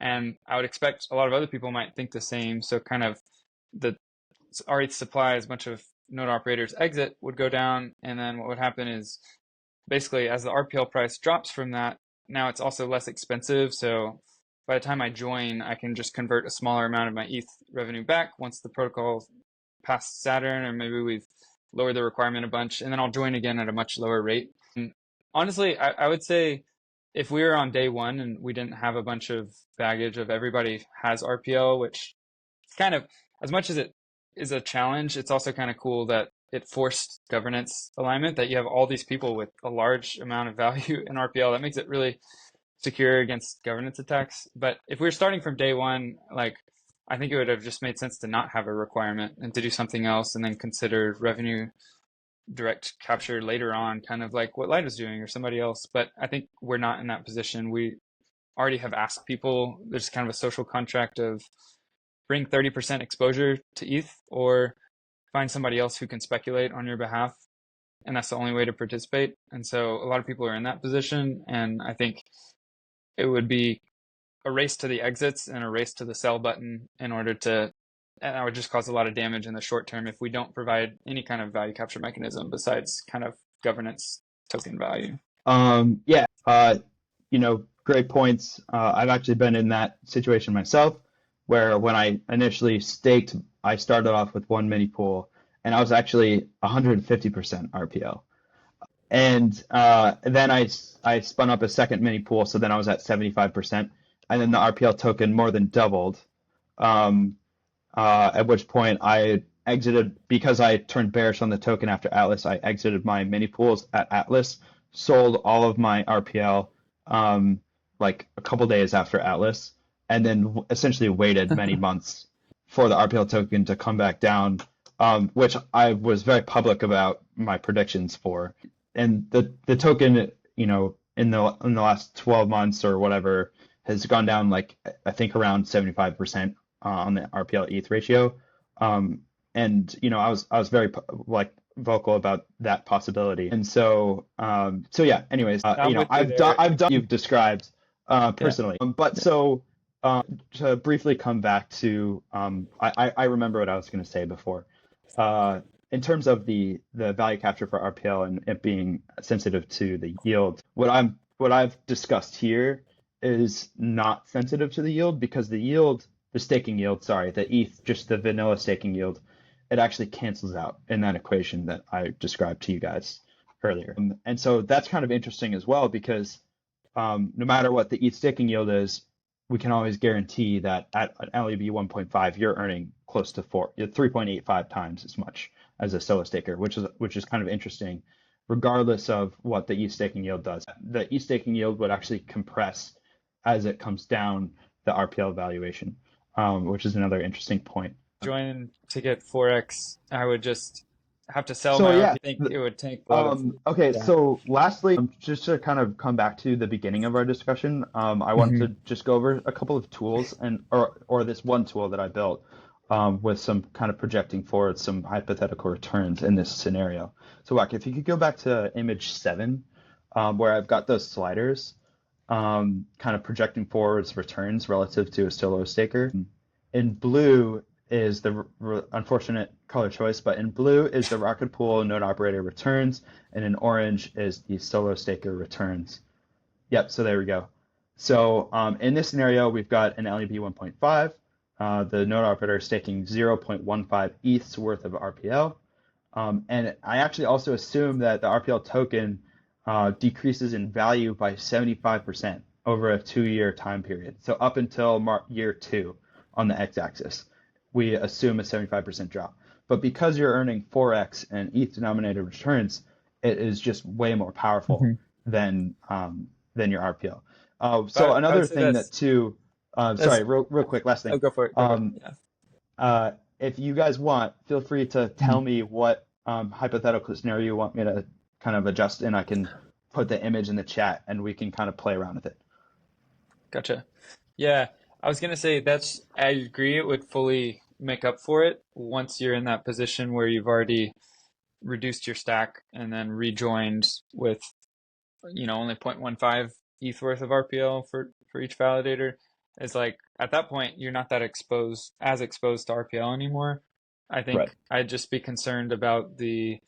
S4: And I would expect a lot of other people might think the same. So kind of the RETH supply, as much of node operators exit, would go down. And then what would happen is basically as the RPL price drops from that, now it's also less expensive. So by the time I join, I can just convert a smaller amount of my ETH revenue back once the protocol past Saturn, or maybe we've lowered the requirement a bunch, and then I'll join again at a much lower rate. And honestly, I would say if we were on day one and we didn't have a bunch of baggage of everybody has RPL, which kind of, as much as it is a challenge, it's also kind of cool that it forced governance alignment, that you have all these people with a large amount of value in RPL. That makes it really secure against governance attacks. But if we were starting from day one, like I think it would have just made sense to not have a requirement and to do something else and then consider revenue direct capture later on, kind of like what Light is doing or somebody else. But I think we're not in that position. We already have asked people, there's kind of a social contract of bring 30% exposure to ETH or find somebody else who can speculate on your behalf. And that's the only way to participate. And so a lot of people are in that position. And I think it would be a race to the exits and a race to the sell button in order to, and that would just cause a lot of damage in the short term if we don't provide any kind of value capture mechanism besides kind of governance token value.
S3: Yeah. Great points. I've actually been in that situation myself, where when I initially staked, I started off with one mini pool, and I was actually 150% RPL. And then I spun up a second mini pool, so then I was at 75%, and then the RPL token more than doubled. At which point I exited because I turned bearish on the token after Atlas. I exited my mini pools at Atlas, sold all of my RPL like a couple days after Atlas, and then essentially waited many months for the RPL token to come back down, which I was very public about my predictions for. And the token, in the last 12 months or whatever, has gone down like I think around 75% on the RPL ETH ratio. And I was very like vocal about that possibility. And so, so yeah. Anyways,
S4: I'm with you
S3: I've
S4: there.
S3: done you've described
S4: Yeah.
S3: personally. But so to briefly come back to, I remember what I was going to say before. In terms of the value capture for RPL and it being sensitive to the yield, what I've discussed here is not sensitive to the yield because the staking yield, sorry, the ETH, just the vanilla staking yield, it actually cancels out in that equation that I described to you guys earlier. And so that's kind of interesting as well because no matter what the ETH staking yield is, we can always guarantee that at an LEB 1.5, you're earning close to 3.85 times as much as a solo staker, which is kind of interesting, regardless of what the ETH staking yield does. The ETH staking yield would actually compress as it comes down the RPL valuation, which is another interesting point.
S4: Join to get 4x, I would just have to sell
S3: So
S4: my
S3: yeah,
S4: RP. I think it would take a lot of,
S3: okay.
S4: yeah.
S3: So lastly, just to kind of come back to the beginning of our discussion, I want to just go over a couple of tools or this one tool that I built with some kind of projecting forward some hypothetical returns in this scenario. So like if you could go back to image 7, where I've got those sliders, kind of projecting forwards returns relative to a solo staker. In blue is the unfortunate color choice, but in blue is the rocket pool node operator returns, and in orange is the solo staker returns. Yep, so there we go. So in this scenario, we've got an LEB 1.5, the node operator staking 0.15 ETHs worth of RPL. And I actually also assume that the RPL token decreases in value by 75% over a 2-year time period. So up until year 2 on the x-axis, we assume a 75% drop. But because you're earning 4x and ETH denominated returns, it is just way more powerful than your RPL. So
S4: But I would
S3: another
S4: say
S3: thing that too, sorry, real quick, last thing.
S4: Oh, go for it. Go for it. Yeah.
S3: If you guys want, feel free to tell me what hypothetical scenario you want me to kind of adjust, and I can put the image in the chat, and we can kind of play around with it.
S4: Gotcha. Yeah, I was gonna say I agree it would fully make up for it once you're in that position where you've already reduced your stack and then rejoined with, only 0.15 ETH worth of RPL for each validator. It's like at that point you're not that exposed to RPL anymore. I
S3: Right.
S4: think I'd just be concerned about the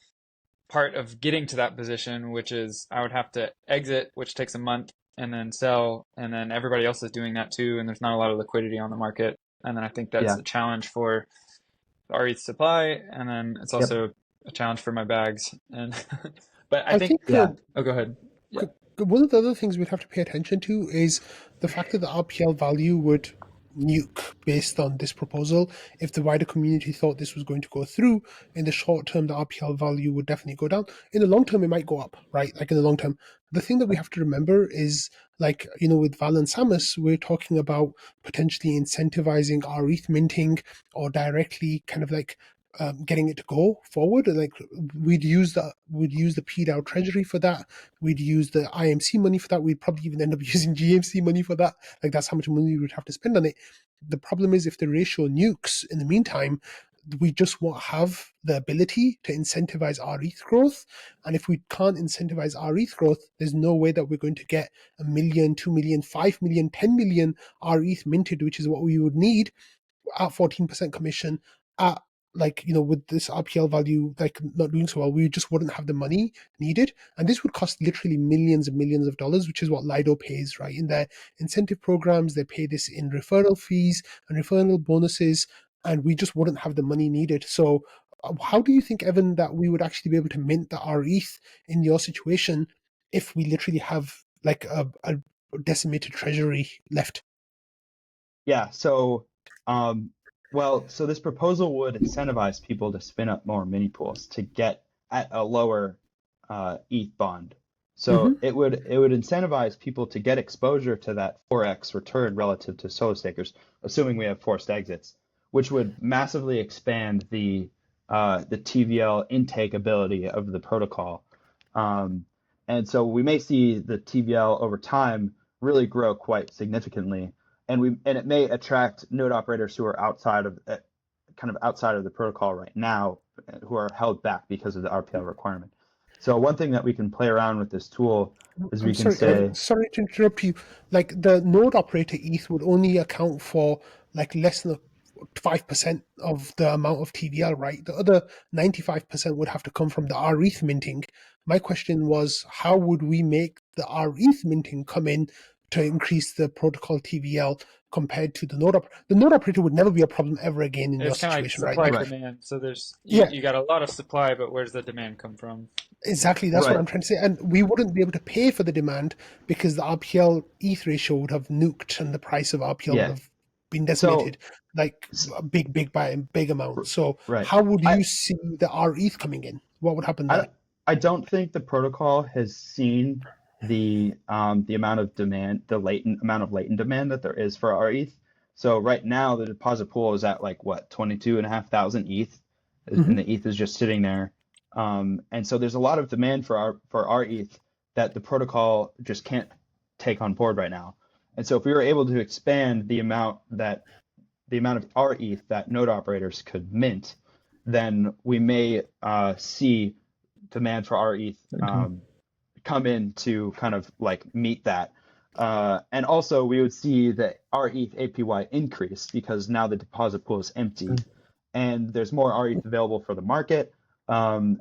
S4: part of getting to that position, which is I would have to exit, which takes a month, and then sell, and then everybody else is doing that too, and there's not a lot of liquidity on the market. And then I think that's
S3: Yeah.
S4: a challenge for our ETH supply, and then it's
S3: Yep.
S4: also a challenge for my bags. And but I
S2: I
S4: think,
S2: think
S3: Yeah.
S4: oh, go ahead. Yeah.
S2: one of the other things we'd have to pay attention to is the fact that the RPL value would nuke based on this proposal. If the wider community thought this was going to go through, in the short term, the RPL value would definitely go down. In the long term, it might go up, right? Like in the long term. The thing that we have to remember is, like, with Val and Samus, we're talking about potentially incentivizing our ETH minting or directly kind of like getting it to go forward. Like we'd use the PDAO treasury for that. We'd use the IMC money for that. We'd probably even end up using GMC money for that. Like that's how much money we would have to spend on it. The problem is if the ratio nukes in the meantime, we just won't have the ability to incentivize our ETH growth. And if we can't incentivize our ETH growth, there's no way that we're going to get 1 million, 2 million, 5 million, 10 million R ETH minted, which is what we would need at 14% commission at with this RPL value like not doing so well, we just wouldn't have the money needed. And this would cost literally millions and millions of dollars, which is what Lido pays, right? In their incentive programs, they pay this in referral fees and referral bonuses, and we just wouldn't have the money needed. So how do you think, Evan, that we would actually be able to mint the R ETH in your situation if we literally have like a decimated treasury left?
S3: Yeah. So, so this proposal would incentivize people to spin up more mini pools to get at a lower ETH bond. So it would incentivize people to get exposure to that 4x return relative to solo stakers, assuming we have forced exits, which would massively expand the TVL intake ability of the protocol. And so we may see the TVL over time really grow quite significantly. And it may attract node operators who are outside of the protocol right now, who are held back because of the RPL requirement. So one thing that we can play around with this tool is we
S2: I'm
S3: can
S2: sorry,
S3: say,
S2: sorry to interrupt you. Like the node operator ETH would only account for like less than 5% of the amount of TVL, right? The other 95% would have to come from the RETH minting. My question was, how would we make the RETH minting come in to increase the protocol TVL compared to the the node operator would never be a problem ever again in your
S4: It's kind of like
S2: situation, right?
S4: supply
S2: Like,
S3: right,
S4: demand. So there's
S2: yeah,
S4: you got a lot of supply, but where's the demand come from?
S2: exactly, that's what
S3: right.
S2: I'm trying to say. And we wouldn't be able to pay for the demand because the RPL ETH ratio would have nuked and the price of RPL would
S3: Yeah.
S2: have been
S3: So,
S2: decimated like
S3: s-
S2: a big by a big amount. So
S3: right.
S2: how would
S3: I,
S2: you see the R ETH coming in? What would happen
S3: I
S2: there?
S3: I don't think the protocol has seen the amount of demand, the latent amount of latent demand that there is for our ETH. So right now the deposit pool is at like what, 22,500 ETH, and
S2: Hmm.
S3: the ETH is just sitting there. And so there's a lot of demand for our ETH that the protocol just can't take on board right now. And so if we were able to expand the amount of our ETH that node operators could mint, then we may see demand for our ETH come in to kind of like meet that. And also, we would see the our ETH APY increase because now the deposit pool is empty and there's more our ETH available for the market. And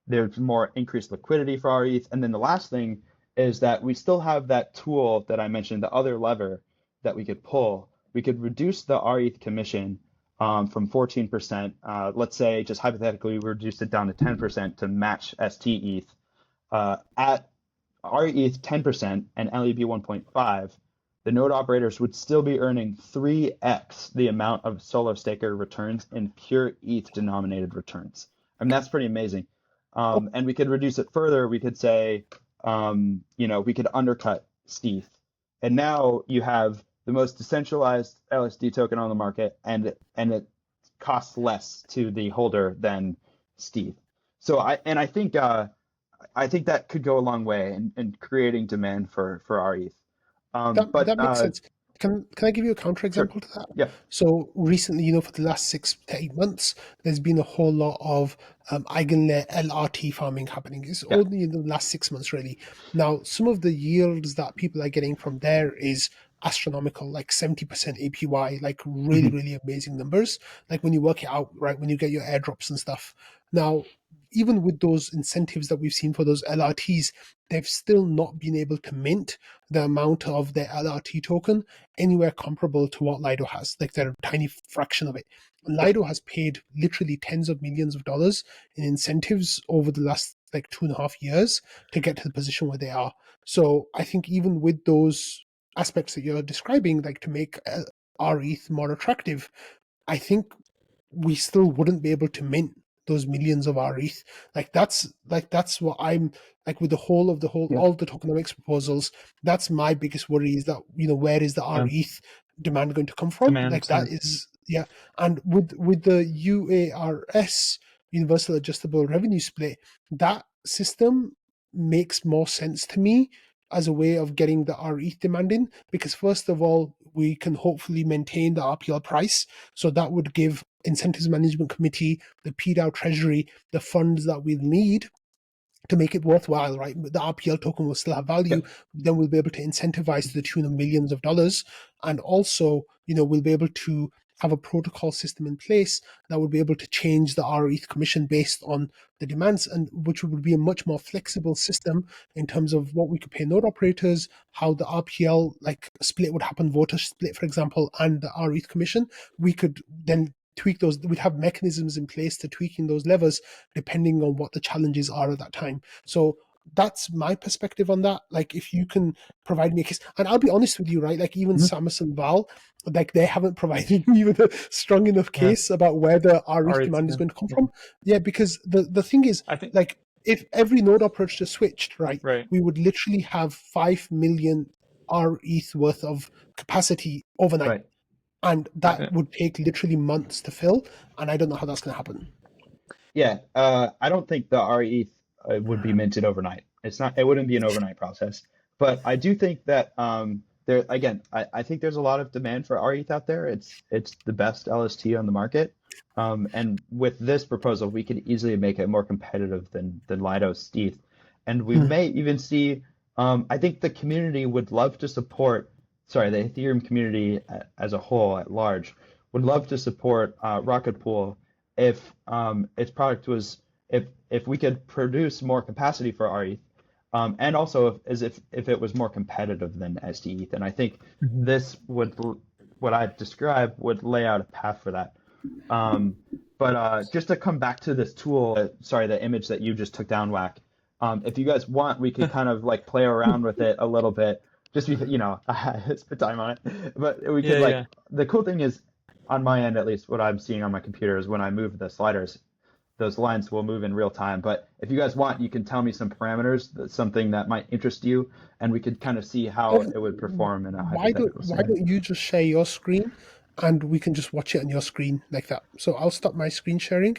S3: there's more increased liquidity for our ETH. And then the last thing is that we still have that tool that I mentioned, the other lever that we could pull. We could reduce the R ETH commission from 14%. Let's say, just hypothetically, we reduced it down to 10% to match ST ETH. At R ETH 10% and LEB 1.5, the node operators would still be earning 3x the amount of solo staker returns in pure ETH denominated returns. I mean, that's pretty amazing. And we could reduce it further. We could say, we could undercut stETH. And now you have the most decentralized LSD token on the market, and it costs less to the holder than stETH. So I think that could go a long way in creating demand for our ETH. But
S2: That makes sense. Can I give you a
S3: sure,
S2: counterexample to that?
S3: yeah,
S2: So recently, for the last 6 to 8 months, there's been a whole lot of eigenlayer LRT farming happening. It's
S3: yeah,
S2: only in the last 6 months, really. Now, some of the yields that people are getting from there is astronomical, like 70% APY, like really,
S3: hmm
S2: really amazing numbers. Like when you work it out, right, when you get your airdrops and stuff. Now, even with those incentives that we've seen for those LRTs, they've still not been able to mint the amount of their LRT token anywhere comparable to what Lido has. Like they're a tiny fraction of it.
S3: yeah,
S2: Lido has paid literally tens of millions of dollars in incentives over the last like 2.5 years to get to the position where they are. So I think even with those aspects that you're describing, like to make our ETH more attractive, I think we still wouldn't be able to mint those millions of our ETH. That's what I'm like with the whole
S3: yeah,
S2: all the tokenomics proposals. That's my biggest worry is that where is the
S4: Yeah,
S2: our ETH demand going to come from?
S4: demand.
S2: Like that is yeah. And with the UARS Universal Adjustable Revenue Split, that system makes more sense to me as a way of getting the R ETH demand in because first of all we can hopefully maintain the RPL price, so that would give incentives management committee, the PDAO treasury, the funds that we need to make it worthwhile, right? The RPL token will still have
S3: yeah,
S2: value. Then we'll be able to incentivize to the tune of millions of dollars. And also, we'll be able to have a protocol system in place that would be able to change the RETH commission based on the demands, and which would be a much more flexible system in terms of what we could pay node operators, how the RPL like split would happen, voter split, for example, and the RETH commission. We could then tweak those. We'd have mechanisms in place to tweaking those levers depending on what the challenges are at that time. So that's my perspective on that. Like, if you can provide me a case, and I'll be honest with you, right? Like, even
S3: hmm
S2: Samus and Val, like, they haven't provided me with a strong enough
S4: Yeah,
S2: case about where the
S4: or
S2: RETH
S4: it's
S2: demand is going to come from. Yeah, because the thing is,
S4: I think
S2: like, if every node approach switched, right,
S4: right.
S2: we would literally have 5 million RETH worth of capacity overnight.
S3: right.
S2: And
S3: I,
S2: that would take literally months to fill. And I don't know how that's going to happen.
S3: yeah, I don't think the RETH would be minted overnight. It wouldn't be an overnight process. But I do think that there again, I think there's a lot of demand for RETH out there. It's the best LST on the market. And with this proposal, we could easily make it more competitive than Lido's ETH. And we
S2: Hmm.
S3: may even see, I think the community would love to support, sorry, the Ethereum community as a whole at large would love to support Rocket Pool if its product was, if we could produce more capacity for RETH, and also if it was more competitive than SDETH. And I think
S2: Mhm.
S3: this would, what I described, would lay out a path for that. Um, but just to come back to this tool, sorry, the image that you just took down, Whack. If you guys want, we could kind of like play around with it a little bit, just because, spend time on it. But we could
S4: Yeah,
S3: like,
S4: yeah.
S3: the cool thing is, on my end at least, what I'm seeing on my computer is when I move the sliders, those lines will move in real time. But if you guys want, you can tell me some parameters, something that might interest you, and we could kind of see how
S2: Um,
S3: it would perform in a
S2: why don't
S3: hypothetical
S2: why
S3: scenario.
S2: don't you just share your screen, and we can just watch it on your screen like that? So I'll stop my screen sharing,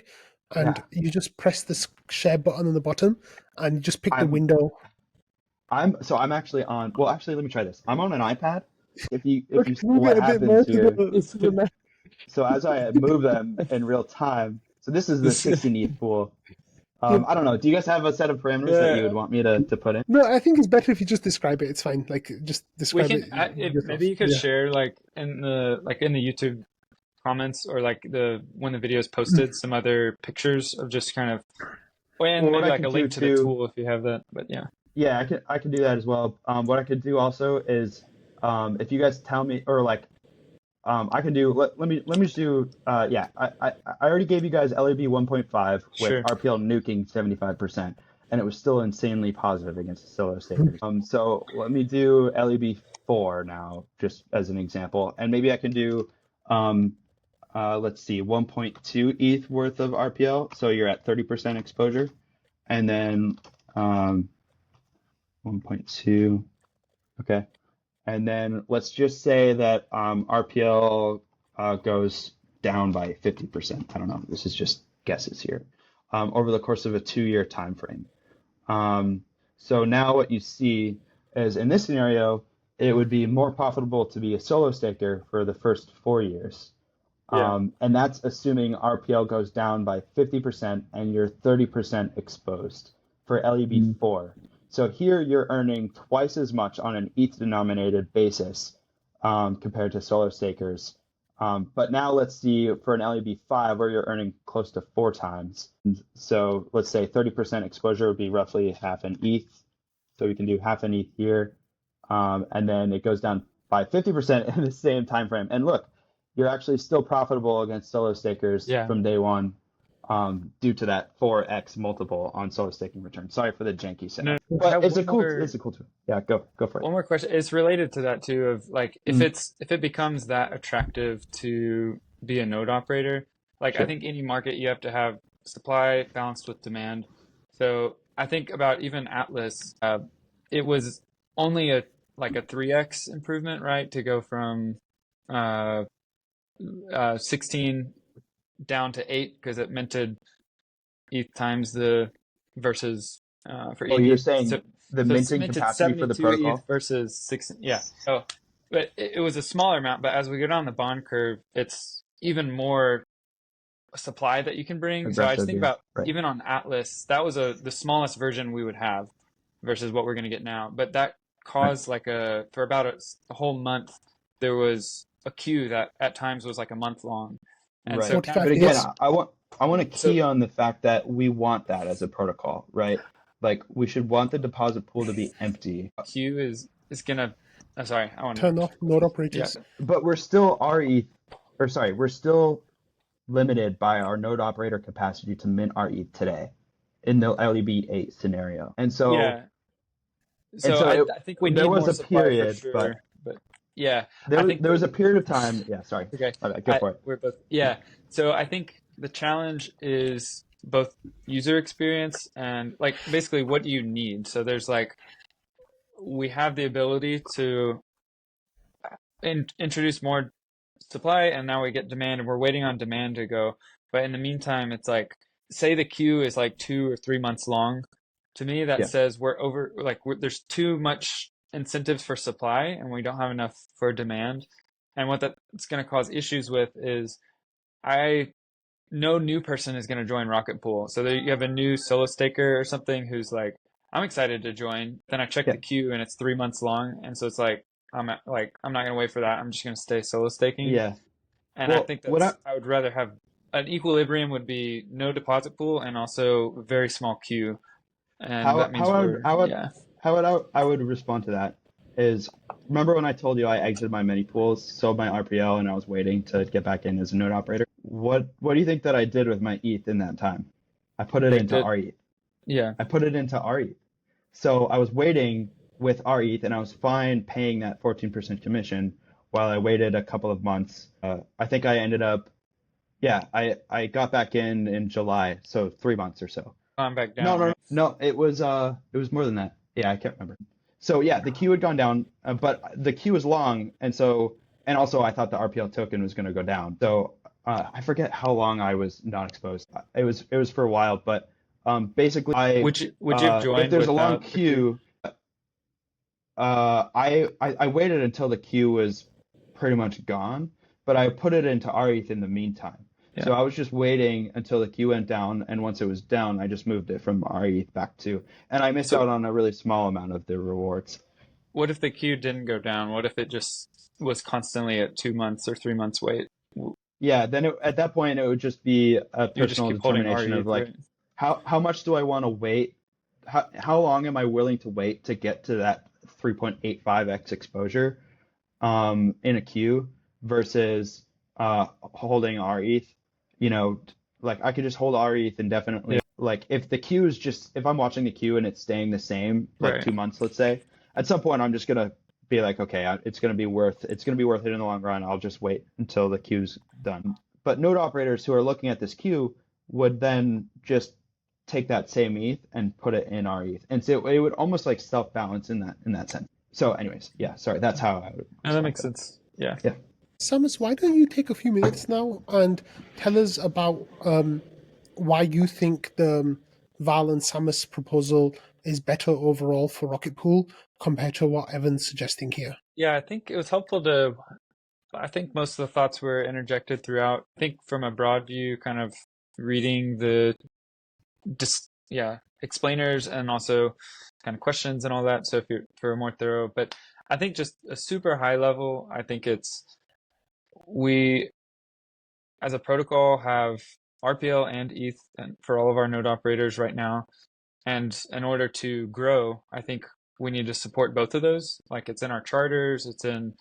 S2: and
S3: Yeah,
S2: you just press the share button on the bottom, and you just pick the
S3: I'm
S2: window.
S3: I'm actually on. Well, actually, let me try this. I'm on an iPad. If
S2: Okay,
S3: you
S2: move
S3: what
S2: it a bit
S3: happens
S2: more to
S3: here?
S2: the left.
S3: So as I move them in real time, so this is the 16 ETH pool.
S2: Yeah,
S3: I don't know. Do you guys have a set of parameters that you
S4: Yeah,
S3: would want me to put in?
S2: no, I think it's better if you just describe it. It's fine. Like, just
S4: we
S2: describe
S4: can.
S2: it
S4: If maybe
S2: yourself.
S4: you could
S2: Yeah.
S4: share like in the YouTube comments or like the when the video is
S2: Mm.
S4: posted, some other pictures of just kind of, and
S3: Well, what
S4: maybe
S3: I
S4: like a
S3: could do
S4: link to the
S3: too.
S4: tool if you have that. But yeah,
S3: Yeah, I could do that as well. What I could do also is, if you guys tell me, or like, I can do. Let me just do. Yeah, I already gave you guys LEB 1.5 with
S4: sure.
S3: RPL nuking 75%, and it was still insanely positive against the solo
S2: Mm.
S3: stakers. So let me do LEB 4 now, just as an example, and maybe I can do. Um, let's see, 1.2 ETH worth of RPL, so you're at 30% exposure, and then 1.2. Okay. And then let's just say that RPL goes down by 50%. I don't know. This is just guesses here. Over the course of a 2-year time frame. Um, so now what you see is in this scenario, it would be more profitable to be a solo staker for the first 4 years.
S4: Yeah.
S3: And that's assuming RPL goes down by 50% and you're 30% exposed for
S2: Mm.
S3: LEB4. So here you're earning twice as much on an ETH denominated basis compared to solo stakers. But now let's see for an LEB5 where you're earning close to 4 times. So let's say 30% exposure would be roughly half an ETH. So we can do half an ETH here. And then it goes down by 50% in the same time frame. And look, you're actually still profitable against solo stakers
S4: Yeah.
S3: from day one due to that 4x multiple on solo staking return. Sorry for the janky
S4: No,
S3: setup,
S4: I
S3: but
S4: have one more
S3: it's a cool tool. Yeah, go for it.
S4: one more question. It's related to that too, of like
S3: Mm,
S4: if it becomes that attractive to be a node operator, like I
S3: sure.
S4: think any market you have to have supply balanced with demand. So I think about even Atlas, it was only a like a 3x improvement, right? To go from uh, 16 down to 8 because it minted ETH times the versus for
S3: Oh, you're
S4: ETH.
S3: saying the
S4: So it's
S3: minting
S4: minted
S3: capacity for the
S4: 72 ETH
S3: protocol?
S4: versus 6. Yeah. Oh, but it was a smaller amount. But as we go down the bond curve, it's even more supply that you can bring. So I just
S3: Aggressive,
S4: think
S3: yeah.
S4: about
S3: Right,
S4: even on Atlas, that was the smallest version we would have versus what we're going to get now. But that
S3: right,
S4: caused like for about a whole month, there was a queue that at times was like a month long. And so
S3: right.
S4: kind of
S3: But
S2: 45
S3: again,
S2: days.
S3: I want to
S4: so
S3: key on the fact that we want that as a protocol, right? Like we should want the deposit pool to be empty.
S4: queue is gonna. Sorry, I want to.
S2: Turn off node
S4: Yeah,
S2: operators.
S3: But we're still RE, or sorry, we're still limited by our node operator capacity to mint RE today in the LEB8 scenario.
S4: yeah.
S3: And
S4: So
S3: so
S4: I think we
S3: there
S4: need
S3: was
S4: more
S3: a
S4: supply for
S3: period, but
S4: sure. But yeah, I think
S3: there was a period of time. Yeah, sorry.
S4: okay.
S3: Okay, go for it.
S4: We're both yeah. So I think the challenge is both user experience and like basically what do you need. So there's like we have the ability to introduce more supply and now we get demand and we're waiting on demand to go. But in the meantime, it's like say the queue is like 2 or 3 months long. To me, that
S3: Yeah,
S4: says we're over like there's too much incentives for supply and we don't have enough for demand. And what that's going to cause issues with is no new person is going to join Rocket Pool. So there you have a new solo staker or something who's like, I'm excited to join. Then I check
S3: Yeah.
S4: the queue and it's 3 months long. And so it's like, I'm not going to wait for that. I'm just going to stay solo staking.
S3: Yeah.
S4: And I
S3: Well,
S4: think I would rather have an equilibrium would be no deposit pool and also very small queue. And that means yeah.
S3: I would respond to that is, remember when I told you I exited my mini pools, sold my RPL, and I was waiting to get back in as a node operator? What do you think that I did with my ETH in that time? I put it into RETH.
S4: Yeah.
S3: I put it into RETH. So I was waiting with RETH, and I was fine paying that 14% commission while I waited a couple of months. I think I ended up, I got back in July, so 3 months or so.
S4: I'm back down. Right?
S3: No, it was more than that. Yeah, I can't remember. So yeah, the queue had gone down, but the queue was long, and also I thought the RPL token was going to go down. So I forget how long I was not exposed. It was for a while, but basically
S4: would you have joined
S3: if there's a long
S4: without the
S3: queue, I waited until the queue was pretty much gone, but I put it into RETH in the meantime.
S4: Yeah.
S3: So I was just waiting until the queue went down, and once it was down, I just moved it from RETH back to, and I missed out on a really small amount of the rewards.
S4: What if the queue didn't go down? What if it just was constantly at 2 months or 3 months wait?
S3: Yeah, then at that point it would just be a personal determination of like,
S4: right?
S3: how much do I want to wait? How long am I willing to wait to get to that 3.85x exposure in a queue versus holding RETH? You know, like I could just hold RETH indefinitely.
S4: Yeah.
S3: Like if the queue is if I'm watching the queue and it's staying the same, like
S4: Right.
S3: 2 months, let's say, at some point I'm just gonna be like, okay, it's gonna be worth it in the long run. I'll just wait until the queue's done. But node operators who are looking at this queue would then just take that same ETH and put it in RETH, and so it would almost like self-balance in that sense. So, anyways, yeah, sorry, that's how I would.
S4: No, that makes sense. Yeah.
S3: Yeah.
S2: Samus, why don't you take a few minutes now and tell us about why you think the Val and Samus proposal is better overall for Rocket Pool compared to what Evan's suggesting here?
S4: Yeah, I think it was helpful I think most of the thoughts were interjected throughout. I think from a broad view, kind of reading the explainers and also kind of questions and all that. So if you're more thorough, but I think just a super high level, I think we as a protocol have RPL and ETH for all of our node operators right now. And in order to grow, I think we need to support both of those. Like it's in our charters, it's in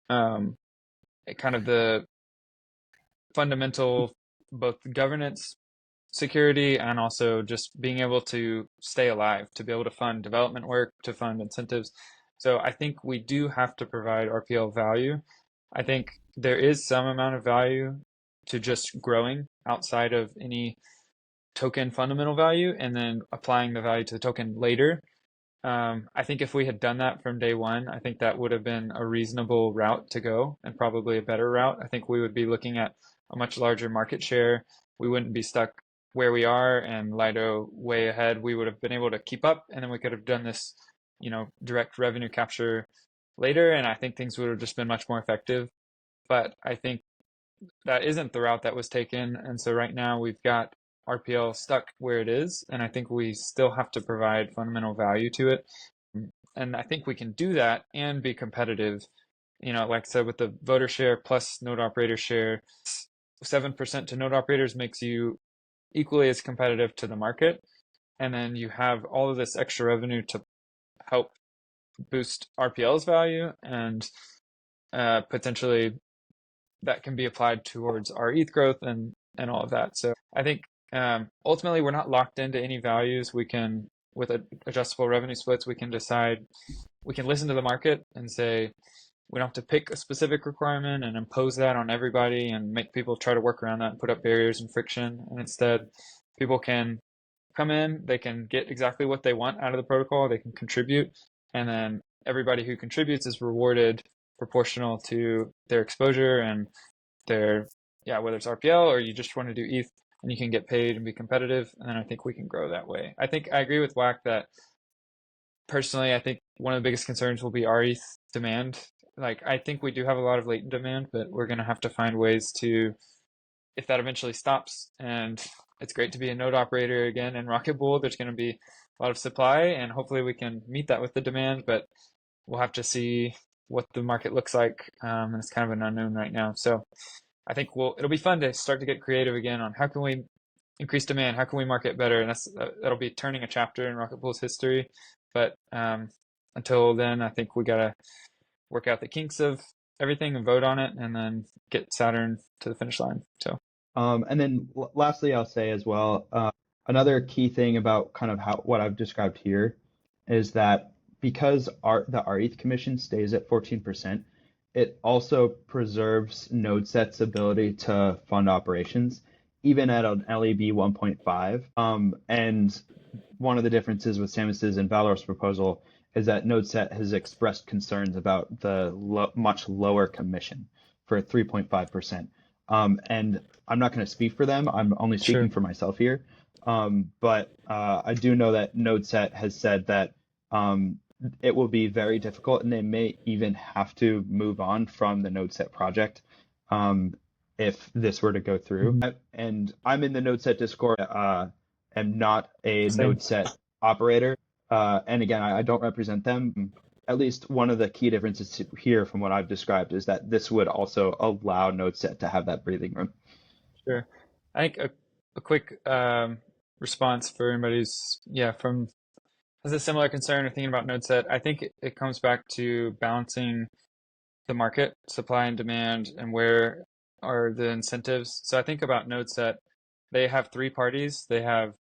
S4: kind of the fundamental both governance, security, and also just being able to stay alive, to be able to fund development work, to fund incentives. So I think we do have to provide RPL value. I think there is some amount of value to just growing outside of any token fundamental value and then applying the value to the token later. I think if we had done that from day one, I think that would have been a reasonable route to go and probably a better route. I think we would be looking at a much larger market share. We wouldn't be stuck where we are and Lido way ahead. We would have been able to keep up and then we could have done this, direct revenue capture later. And I think things would have just been much more effective. But I think that isn't the route that was taken. And so right now we've got RPL stuck where it is, and I think we still have to provide fundamental value to it. And I think we can do that and be competitive. Like I said, with the voter share plus node operator share, 7% to node operators makes you equally as competitive to the market. And then you have all of this extra revenue to help boost RPL's value and potentially that can be applied towards our ETH growth and all of that. So I think ultimately we're not locked into any values. We can, with adjustable revenue splits, we can decide, we can listen to the market and say, we don't have to pick a specific requirement and impose that on everybody and make people try to work around that and put up barriers and friction. And instead, people can come in, they can get exactly what they want out of the protocol, they can contribute, and then everybody who contributes is rewarded proportional to their exposure and their, whether it's RPL or you just want to do ETH and you can get paid and be competitive. And then I think we can grow that way. I think I agree with Wack that personally, I think one of the biggest concerns will be RETH demand. Like, I think we do have a lot of latent demand, but we're going to have to find ways to, if that eventually stops, and it's great to be a node operator again in Rocket Pool, there's going to be a lot of supply, and hopefully we can meet that with the demand, but we'll have to see what the market looks like, and it's kind of an unknown right now. So I think it'll be fun to start to get creative again on how can we increase demand, how can we market better, and that'll be turning a chapter in Rocket Pool's history. But until then, I think we gotta work out the kinks of everything and vote on it, and then get Saturn to the finish line. So.
S3: And then lastly, I'll say as well, another key thing about kind of what I've described here is that because the RETH commission stays at 14%, it also preserves NodeSet's ability to fund operations, even at an LEB 1.5. And one of the differences with Samus's and Valor's proposal is that NodeSet has expressed concerns about the much lower commission for 3.5%. And I'm not going to speak for them. I'm only speaking for myself here. But I do know that NodeSet has said that it will be very difficult, and they may even have to move on from the NodeSet project if this were to go through. And I'm in the NodeSet Discord. Am not a NodeSet operator. And again, I don't represent them. At least one of the key differences here from what I've described is that this would also allow NodeSet to have that breathing room.
S4: Sure. I think a quick response for anybody who's has a similar concern or thinking about NodeSet. I think it comes back to balancing the market, supply and demand, and where are the incentives. So I think about NodeSet, they have three parties. They have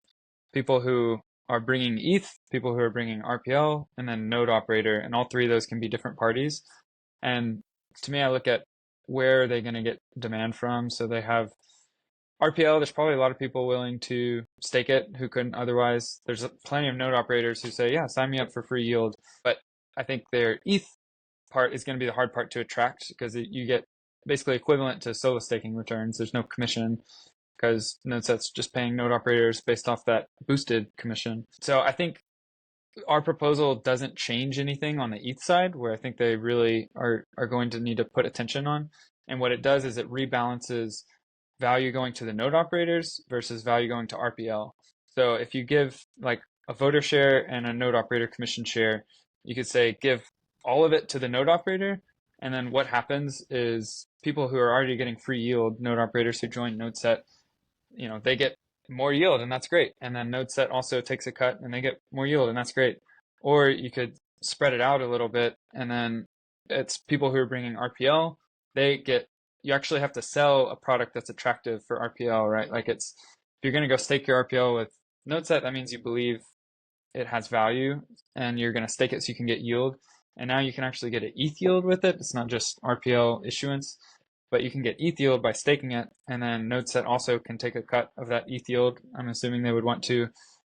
S4: people who are bringing ETH, people who are bringing RPL, and then node operator, and all three of those can be different parties. And to me, I look at where are they going to get demand from. So they have RPL, there's probably a lot of people willing to stake it who couldn't otherwise. There's plenty of node operators who say, yeah, sign me up for free yield. But I think their ETH part is going to be the hard part to attract because you get basically equivalent to solo staking returns. There's no commission because NodeSet's just paying node operators based off that boosted commission. So I think our proposal doesn't change anything on the ETH side, where I think they really are going to need to put attention on. And what it does is it rebalances value going to the node operators versus value going to RPL. So if you give like a voter share and a node operator commission share, you could say give all of it to the node operator, and then what happens is people who are already getting free yield, node operators who join NodeSet, they get more yield, and that's great. And then NodeSet also takes a cut and they get more yield, and that's great. Or you could spread it out a little bit, and then it's people who are bringing RPL, you actually have to sell a product that's attractive for RPL, right? Like if you're going to go stake your RPL with NodeSet, that means you believe it has value and you're going to stake it so you can get yield. And now you can actually get an ETH yield with it. It's not just RPL issuance, but you can get ETH yield by staking it. And then NodeSet also can take a cut of that ETH yield. I'm assuming they would want to.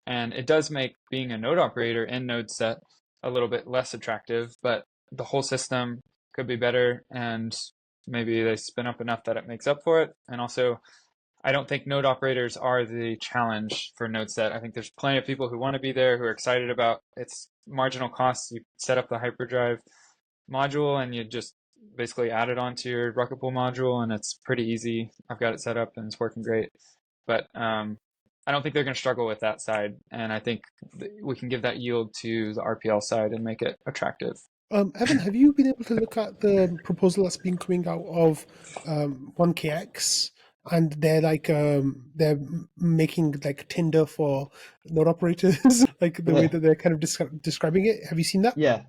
S4: And it does make being a node operator in NodeSet a little bit less attractive, but the whole system could be better, and maybe they spin up enough that it makes up for it. And also, I don't think node operators are the challenge for NodeSet. I think there's plenty of people who want to be there, who are excited about its marginal costs. You set up the hyperdrive module and you just basically add it onto your Rocket Pool module, and it's pretty easy. I've got it set up and it's working great. But I don't think they're going to struggle with that side. And I think we can give that yield to the RPL side and make it attractive.
S2: Evan, have you been able to look at the proposal that's been coming out of 1KX? And they're making like Tinder for node operators, like the way that they're kind of describing it. Have you seen that?
S3: Yeah,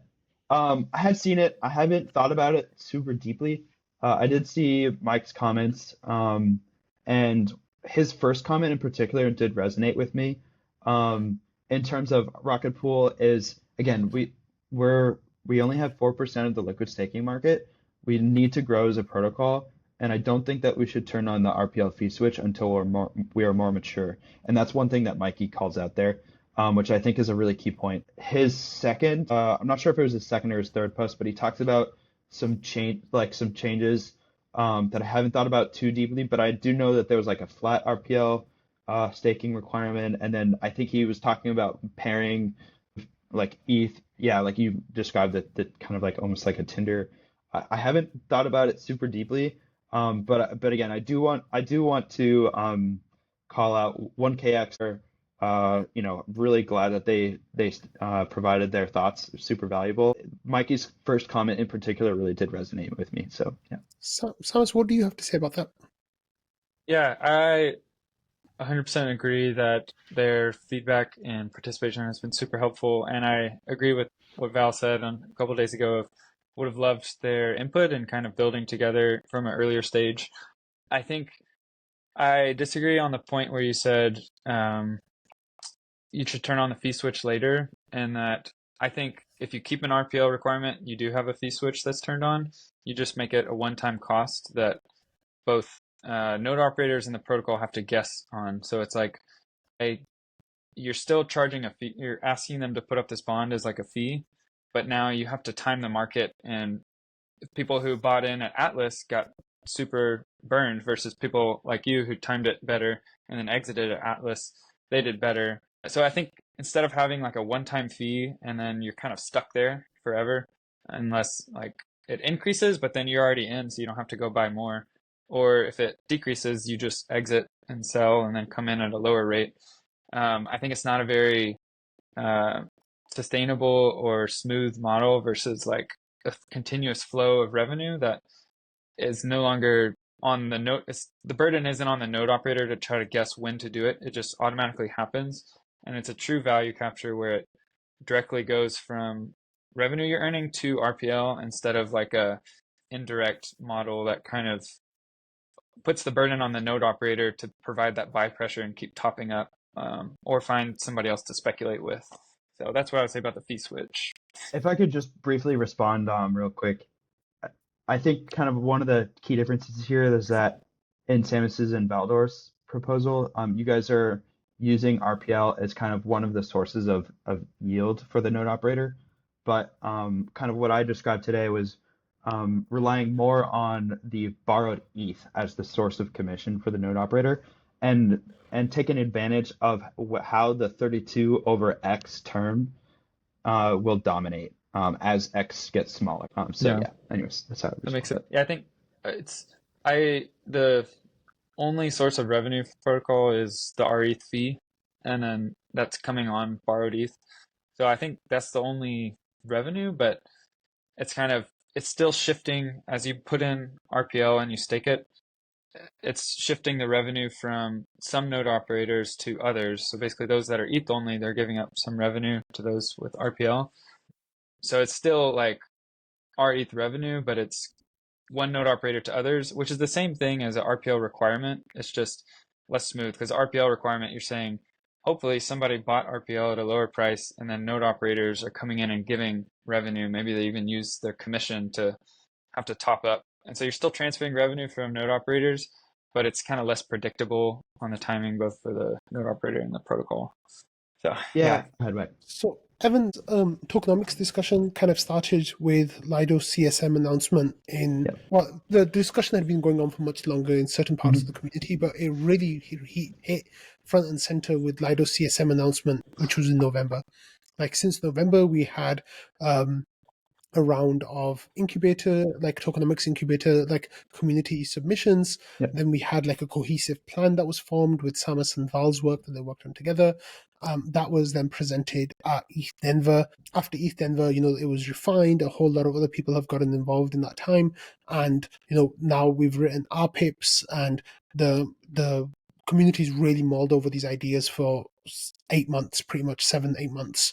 S3: I had seen it. I haven't thought about it super deeply. I did see Mike's comments, and his first comment in particular did resonate with me. In terms of Rocket Pool is, again, we only have 4% of the liquid staking market. We need to grow as a protocol, and I don't think that we should turn on the RPL fee switch until we are more mature. And that's one thing that Mikey calls out there, which I think is a really key point. His second, I'm not sure if it was his second or his third post, but he talks about some changes that I haven't thought about too deeply, but I do know that there was like a flat RPL staking requirement, and then I think he was talking about pairing like ETH yeah, like you described it, that kind of like almost like a Tinder. I haven't thought about it super deeply, but again, I do want to call out 1KX. Really glad that they provided their thoughts. Super valuable. Mikey's first comment in particular really did resonate with me. So yeah.
S2: So, Samus, what do you have to say about that?
S4: Yeah, I 100% agree that their feedback and participation has been super helpful. And I agree with what Val said a couple of days ago of would have loved their input and kind of building together from an earlier stage. I think I disagree on the point where you said you should turn on the fee switch later, and that I think if you keep an RPL requirement, you do have a fee switch that's turned on. You just make it a one-time cost that both node operators and the protocol have to guess on. So it's like you're still charging a fee. You're asking them to put up this bond as like a fee, but now you have to time the market. And people who bought in at Atlas got super burned versus people like you who timed it better and then exited at Atlas. They did better. So I think instead of having like a one-time fee and then you're kind of stuck there forever, unless like it increases, but then you're already in, so you don't have to go buy more. Or if it decreases, you just exit and sell and then come in at a lower rate. I think it's not a very sustainable or smooth model versus like a continuous flow of revenue that is no longer on the node. The burden isn't on the node operator to try to guess when to do it. It just automatically happens. And it's a true value capture where it directly goes from revenue you're earning to RPL instead of like a indirect model that kind of puts the burden on the node operator to provide that buy pressure and keep topping up, or find somebody else to speculate with. So that's what I would say about the fee switch.
S3: If I could just briefly respond real quick. I think kind of one of the key differences here is that in Samus's and Valdor's proposal, you guys are using RPL as kind of one of the sources of yield for the node operator. But kind of what I described today was relying more on the borrowed ETH as the source of commission for the node operator, and taking advantage of how the 32 over X term will dominate as X gets smaller. Yeah. Anyways, that's how I
S4: That makes
S3: respond.
S4: it. Yeah, I think the only source of revenue for protocol is the RETH fee, and then that's coming on borrowed ETH. So I think that's the only revenue, but it's still shifting as you put in RPL and you stake it. It's shifting the revenue from some node operators to others. So basically those that are ETH only, they're giving up some revenue to those with RPL. So it's still like RETH revenue, but it's one node operator to others, which is the same thing as an RPL requirement. It's just less smooth because RPL requirement, you're saying hopefully somebody bought RPL at a lower price and then node operators are coming in and giving revenue. Maybe they even use their commission to have to top up. And so you're still transferring revenue from node operators, but it's kind of less predictable on the timing, both for the node operator and the protocol. So
S3: Yeah, go ahead, Mike.
S2: So Evan's tokenomics discussion kind of started with Lido's CSM announcement well, the discussion had been going on for much longer in certain parts of the community, but it really hit front and center with Lido's CSM announcement, which was in November. Like since November, we had a round of incubator, like tokenomics incubator, like community submissions.
S3: Yep.
S2: Then we had like a cohesive plan that was formed with Samus and Val's work that they worked on together. That was then presented at ETH Denver. After ETH Denver, it was refined. A whole lot of other people have gotten involved in that time. And, now we've written our pips, and the community's really mulled over these ideas for 8 months, pretty much 7-8 months.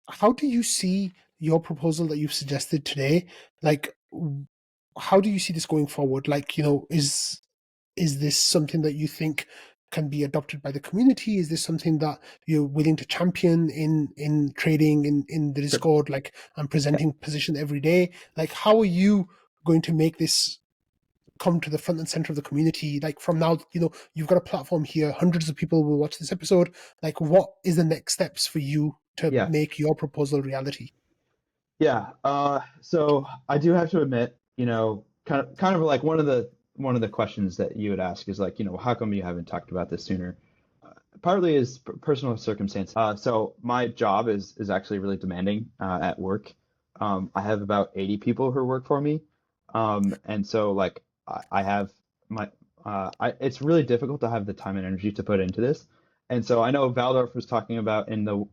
S2: How do you see your proposal that you've suggested today? Like, how do you see this going forward? Like, is this something that you think can be adopted by the community? Is this something that you're willing to champion in trading in the Discord, like, and presenting position every day? Like, how are you going to make this come to the front and center of the community? Like, from now, you've got a platform here, hundreds of people will watch this episode. Like, what is the next steps for you to make your proposal reality?
S3: Yeah. So I do have to admit, kind of like one of the questions that you would ask is like, how come you haven't talked about this sooner? partly is personal circumstance. So my job is actually really demanding at work. I have about 80 people who work for me, and so like I have my it's really difficult to have the time and energy to put into this. And so I know Valdorf was talking about in the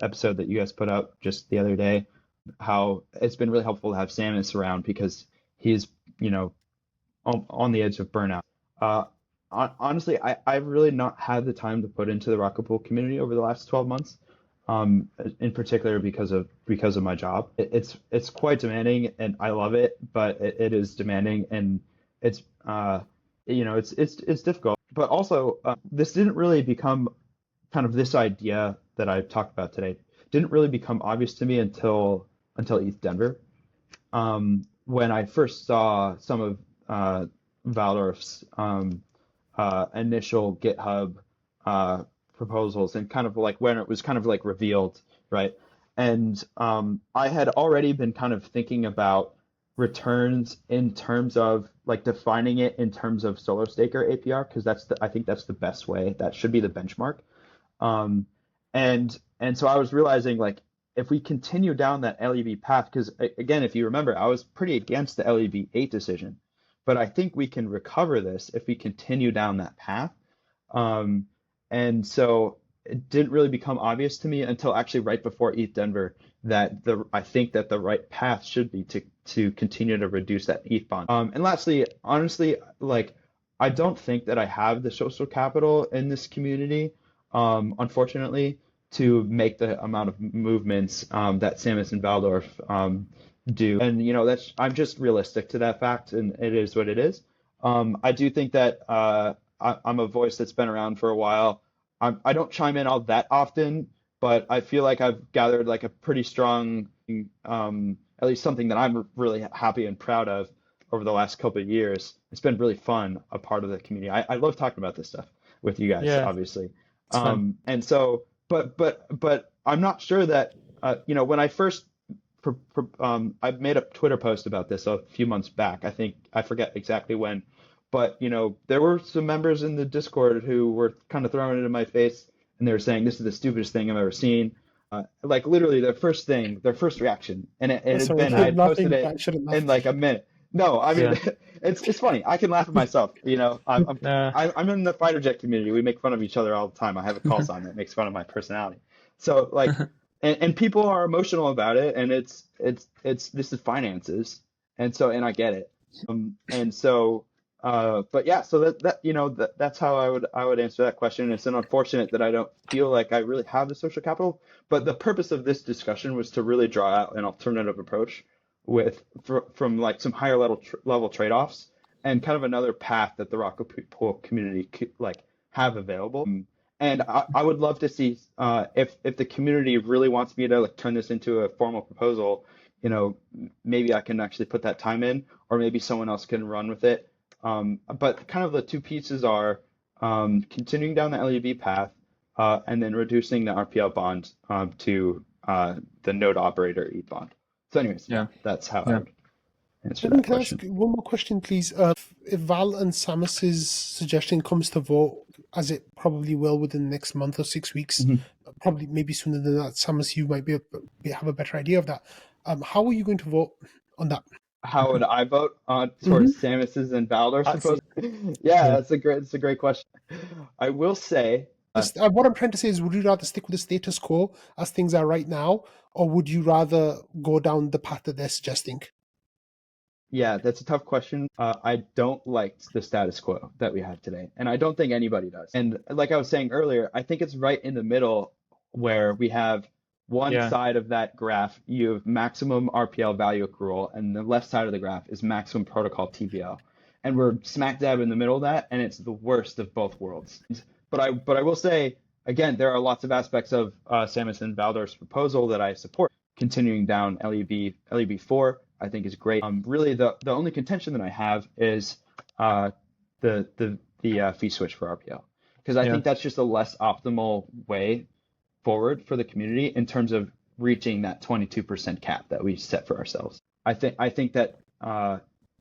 S3: episode that you guys put out just the other day how it's been really helpful to have Samus around because he's, you know, on the edge of burnout. Uh, Honestly, I've really not had the time to put into the Rocket Pool community over the last 12 months, in particular because of my job. It's quite demanding, and I love it, but it is demanding, and it's it's difficult. But also, this didn't really become kind of this idea that I talked about today didn't really become obvious to me until ETH Denver when I first saw some of Valdorf's initial GitHub proposals and kind of like when it was kind of like revealed, right? And I had already been kind of thinking about returns in terms of like defining it in terms of solo staker APR because I think that's the best way. That should be the benchmark. Um, and so I was realizing like if we continue down that LEB path, because again, if you remember, I was pretty against the LEB 8 decision, but I think we can recover this if we continue down that path. Um, and so it didn't really become obvious to me until actually right before ETH Denver that I think that the right path should be to continue to reduce that ETH bond. And lastly, honestly, like I don't think that I have the social capital in this community, unfortunately, to make the amount of movements that Samus and Valdorf do. And you know, I'm just realistic to that fact, and it is what it is. I do think that I'm a voice that's been around for a while. I don't chime in all that often, but I feel like I've gathered like a pretty strong, at least something that I'm really happy and proud of over the last couple of years. It's been really fun, a part of the community. I love talking about this stuff with you guys,
S4: Yeah,
S3: obviously.
S4: it's fun.
S3: And so, but I'm not sure that, when I first, I made a Twitter post about this a few months back. I forget exactly when, but there were some members in the Discord who were kind of throwing it in my face, and they were saying this is the stupidest thing I've ever seen. Like literally their first reaction, and it had
S2: Sorry,
S3: been I had posted
S2: laughing.
S3: it
S2: I shouldn't laugh.
S3: in like a minute. No, I mean
S4: Yeah.
S3: it's funny. I can laugh at myself.
S4: Uh,
S3: I'm in the fighter jet community. We make fun of each other all the time. I have a call sign that makes fun of my personality. So like, and people are emotional about it, and it's this is finances, and I get it. And so, but yeah, so that's how I would answer that question. It's unfortunate that I don't feel like I really have the social capital, but the purpose of this discussion was to really draw out an alternative approach from like some higher level trade-offs and kind of another path that the Rocket Pool community could like have available. And I would love to see if the community really wants me to like turn this into a formal proposal, maybe I can actually put that time in, or maybe someone else can run with it. But kind of the two pieces are continuing down the LEB path and then reducing the RPL bond to the node operator ETH bond. So anyways, yeah,
S4: yeah,
S3: that's how I
S4: yeah.
S3: would answer
S2: Kevin,
S3: that
S2: can I ask
S3: question.
S2: one more question, please? If Val and Samus's suggestion comes to vote, as it probably will within the next month or 6 weeks,
S3: Mhm.
S2: probably maybe sooner than that, Samus, you might have a better idea of that. How are you going to vote on that?
S3: How would I vote on
S2: Hmm.
S3: towards Samus's and Baldur's
S4: See,
S3: proposal? Yeah,
S4: yeah.
S3: that's a great question. I will say,
S2: What I'm trying to say is, would you rather stick with the status quo as things are right now, or would you rather go down the path that they're suggesting?
S3: yeah, that's a tough question. I don't like the status quo that we have today, and I don't think anybody does. And like I was saying earlier, I think it's right in the middle where we have one
S4: Yeah.
S3: side of that graph, you have maximum RPL value accrual, and the left side of the graph is maximum protocol TVL. And we're smack dab in the middle of that, and it's the worst of both worlds. But I will say, again, there are lots of aspects of Samus and Baldur's proposal that I support. Continuing down LEB4, I think is great. Really, the only contention that I have is the fee switch for RPL, because I
S4: Yeah.
S3: think that's just a less optimal way forward for the community in terms of reaching that 22% cap that we set for ourselves. I think that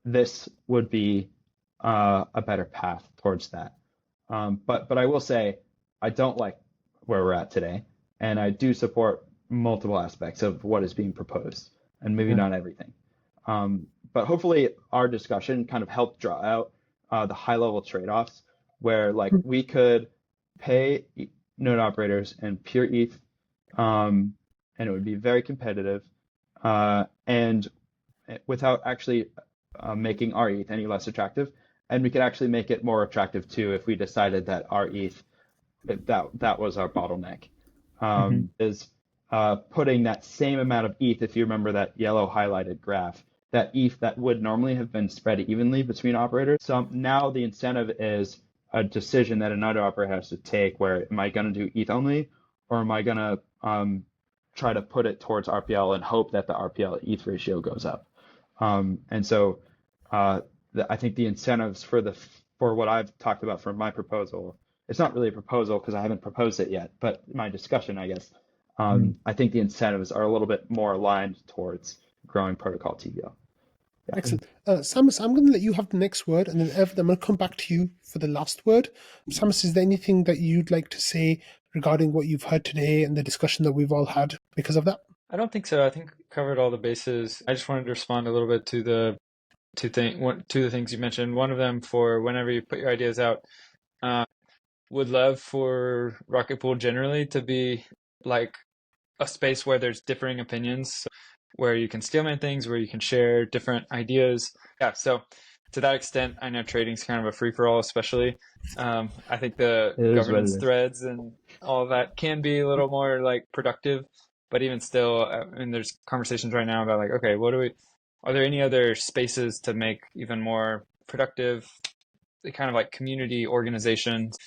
S3: this would be a better path towards that. But I will say I don't like where we're at today, and I do support multiple aspects of what is being proposed, and maybe not everything. But hopefully our discussion kind of helped draw out the high-level trade-offs where like we could pay node operators in pure ETH, and it would be very competitive, and without actually making our ETH any less attractive. And we could actually make it more attractive too if we decided that our ETH, that was our bottleneck. Is putting that same amount of ETH, if you remember that yellow highlighted graph, that ETH that would normally have been spread evenly between operators. So now the incentive is a decision that another operator has to take where am I going to do ETH only, or am I going to try to put it towards RPL and hope that the RPL ETH ratio goes up. And so I think the incentives for what I've talked about for my proposal, it's not really a proposal because I haven't proposed it yet, but my discussion, I guess, I think the incentives are a little bit more aligned towards growing protocol TVL. Yeah.
S2: Excellent. Samus, I'm going to let you have the next word, and then Evan, I'm going to come back to you for the last word. Samus, is there anything that you'd like to say regarding what you've heard today and the discussion that we've all had because of that?
S4: I don't think so. I think we covered all the bases. I just wanted to respond a little bit to the things you mentioned. One of them, for whenever you put your ideas out, would love for Rocket Pool generally to be like a space where there's differing opinions, where you can steelman things, where you can share different ideas. Yeah, so to that extent, I know trading's kind of a free-for-all, especially. I think the governance threads and all of that can be a little more like productive, but even still, and there's conversations right now about like, okay, are there any other spaces to make even more productive, kind of like community organizations,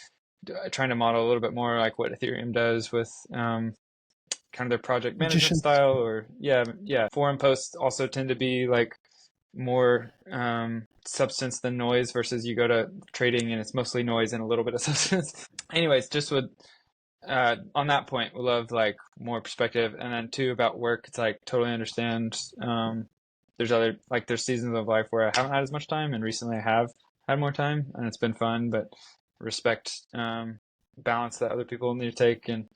S4: trying to model a little bit more like what Ethereum does with kind of their project management style, or forum posts also tend to be like more substance than noise, versus you go to trading and it's mostly noise and a little bit of substance. Anyways, just would on that point, we love like more perspective. And then two, about work, it's like totally understand there's seasons of life where I haven't had as much time, and recently I have had more time and it's been fun, but respect balance that other people need to take. And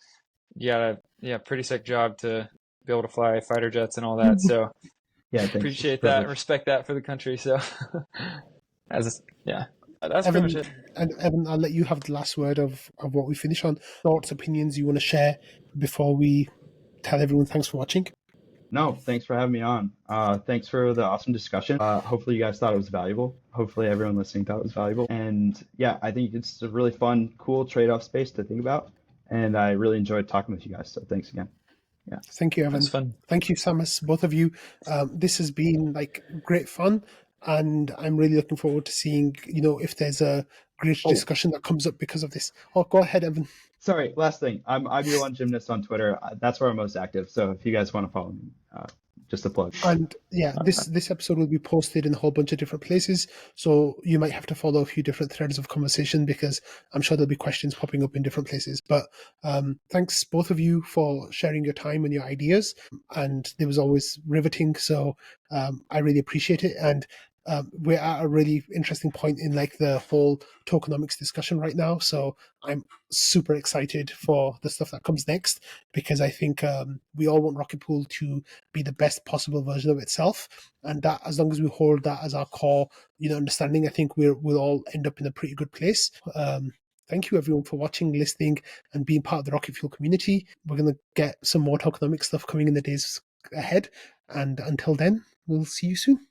S4: pretty sick job to be able to fly fighter jets and all that. So appreciate that, respect that for the country. So that's Evan, pretty much it.
S2: And Evan, I'll let you have the last word of what we finish on. Thoughts, opinions you want to share before we tell everyone thanks for watching?
S3: No, thanks for having me on. Thanks for the awesome discussion. Hopefully you guys thought it was valuable. Hopefully everyone listening thought it was valuable. And yeah, I think it's a really fun, cool trade-off space to think about. And I really enjoyed talking with you guys. So thanks again. Yeah.
S2: Thank you, Evan.
S4: It's fun.
S2: Thank you, Samus, both of you. This has been like great fun. And I'm really looking forward to seeing, if there's a great discussion that comes up because of this. Oh, go ahead, Evan.
S3: Sorry, last thing. I'm your gymnast on Twitter. That's where I'm most active. So if you guys want to follow me, just a plug.
S2: And yeah, this episode will be posted in a whole bunch of different places. So you might have to follow a few different threads of conversation because I'm sure there'll be questions popping up in different places. But thanks both of you for sharing your time and your ideas. And it was always riveting. So I really appreciate it. And we're at a really interesting point in like the whole tokenomics discussion right now. So I'm super excited for the stuff that comes next, because I think we all want Rocket Pool to be the best possible version of itself. And that, as long as we hold that as our core, understanding, I think we'll all end up in a pretty good place. Thank you everyone for watching, listening, and being part of the Rocket Fuel community. We're going to get some more tokenomics stuff coming in the days ahead. And until then, we'll see you soon.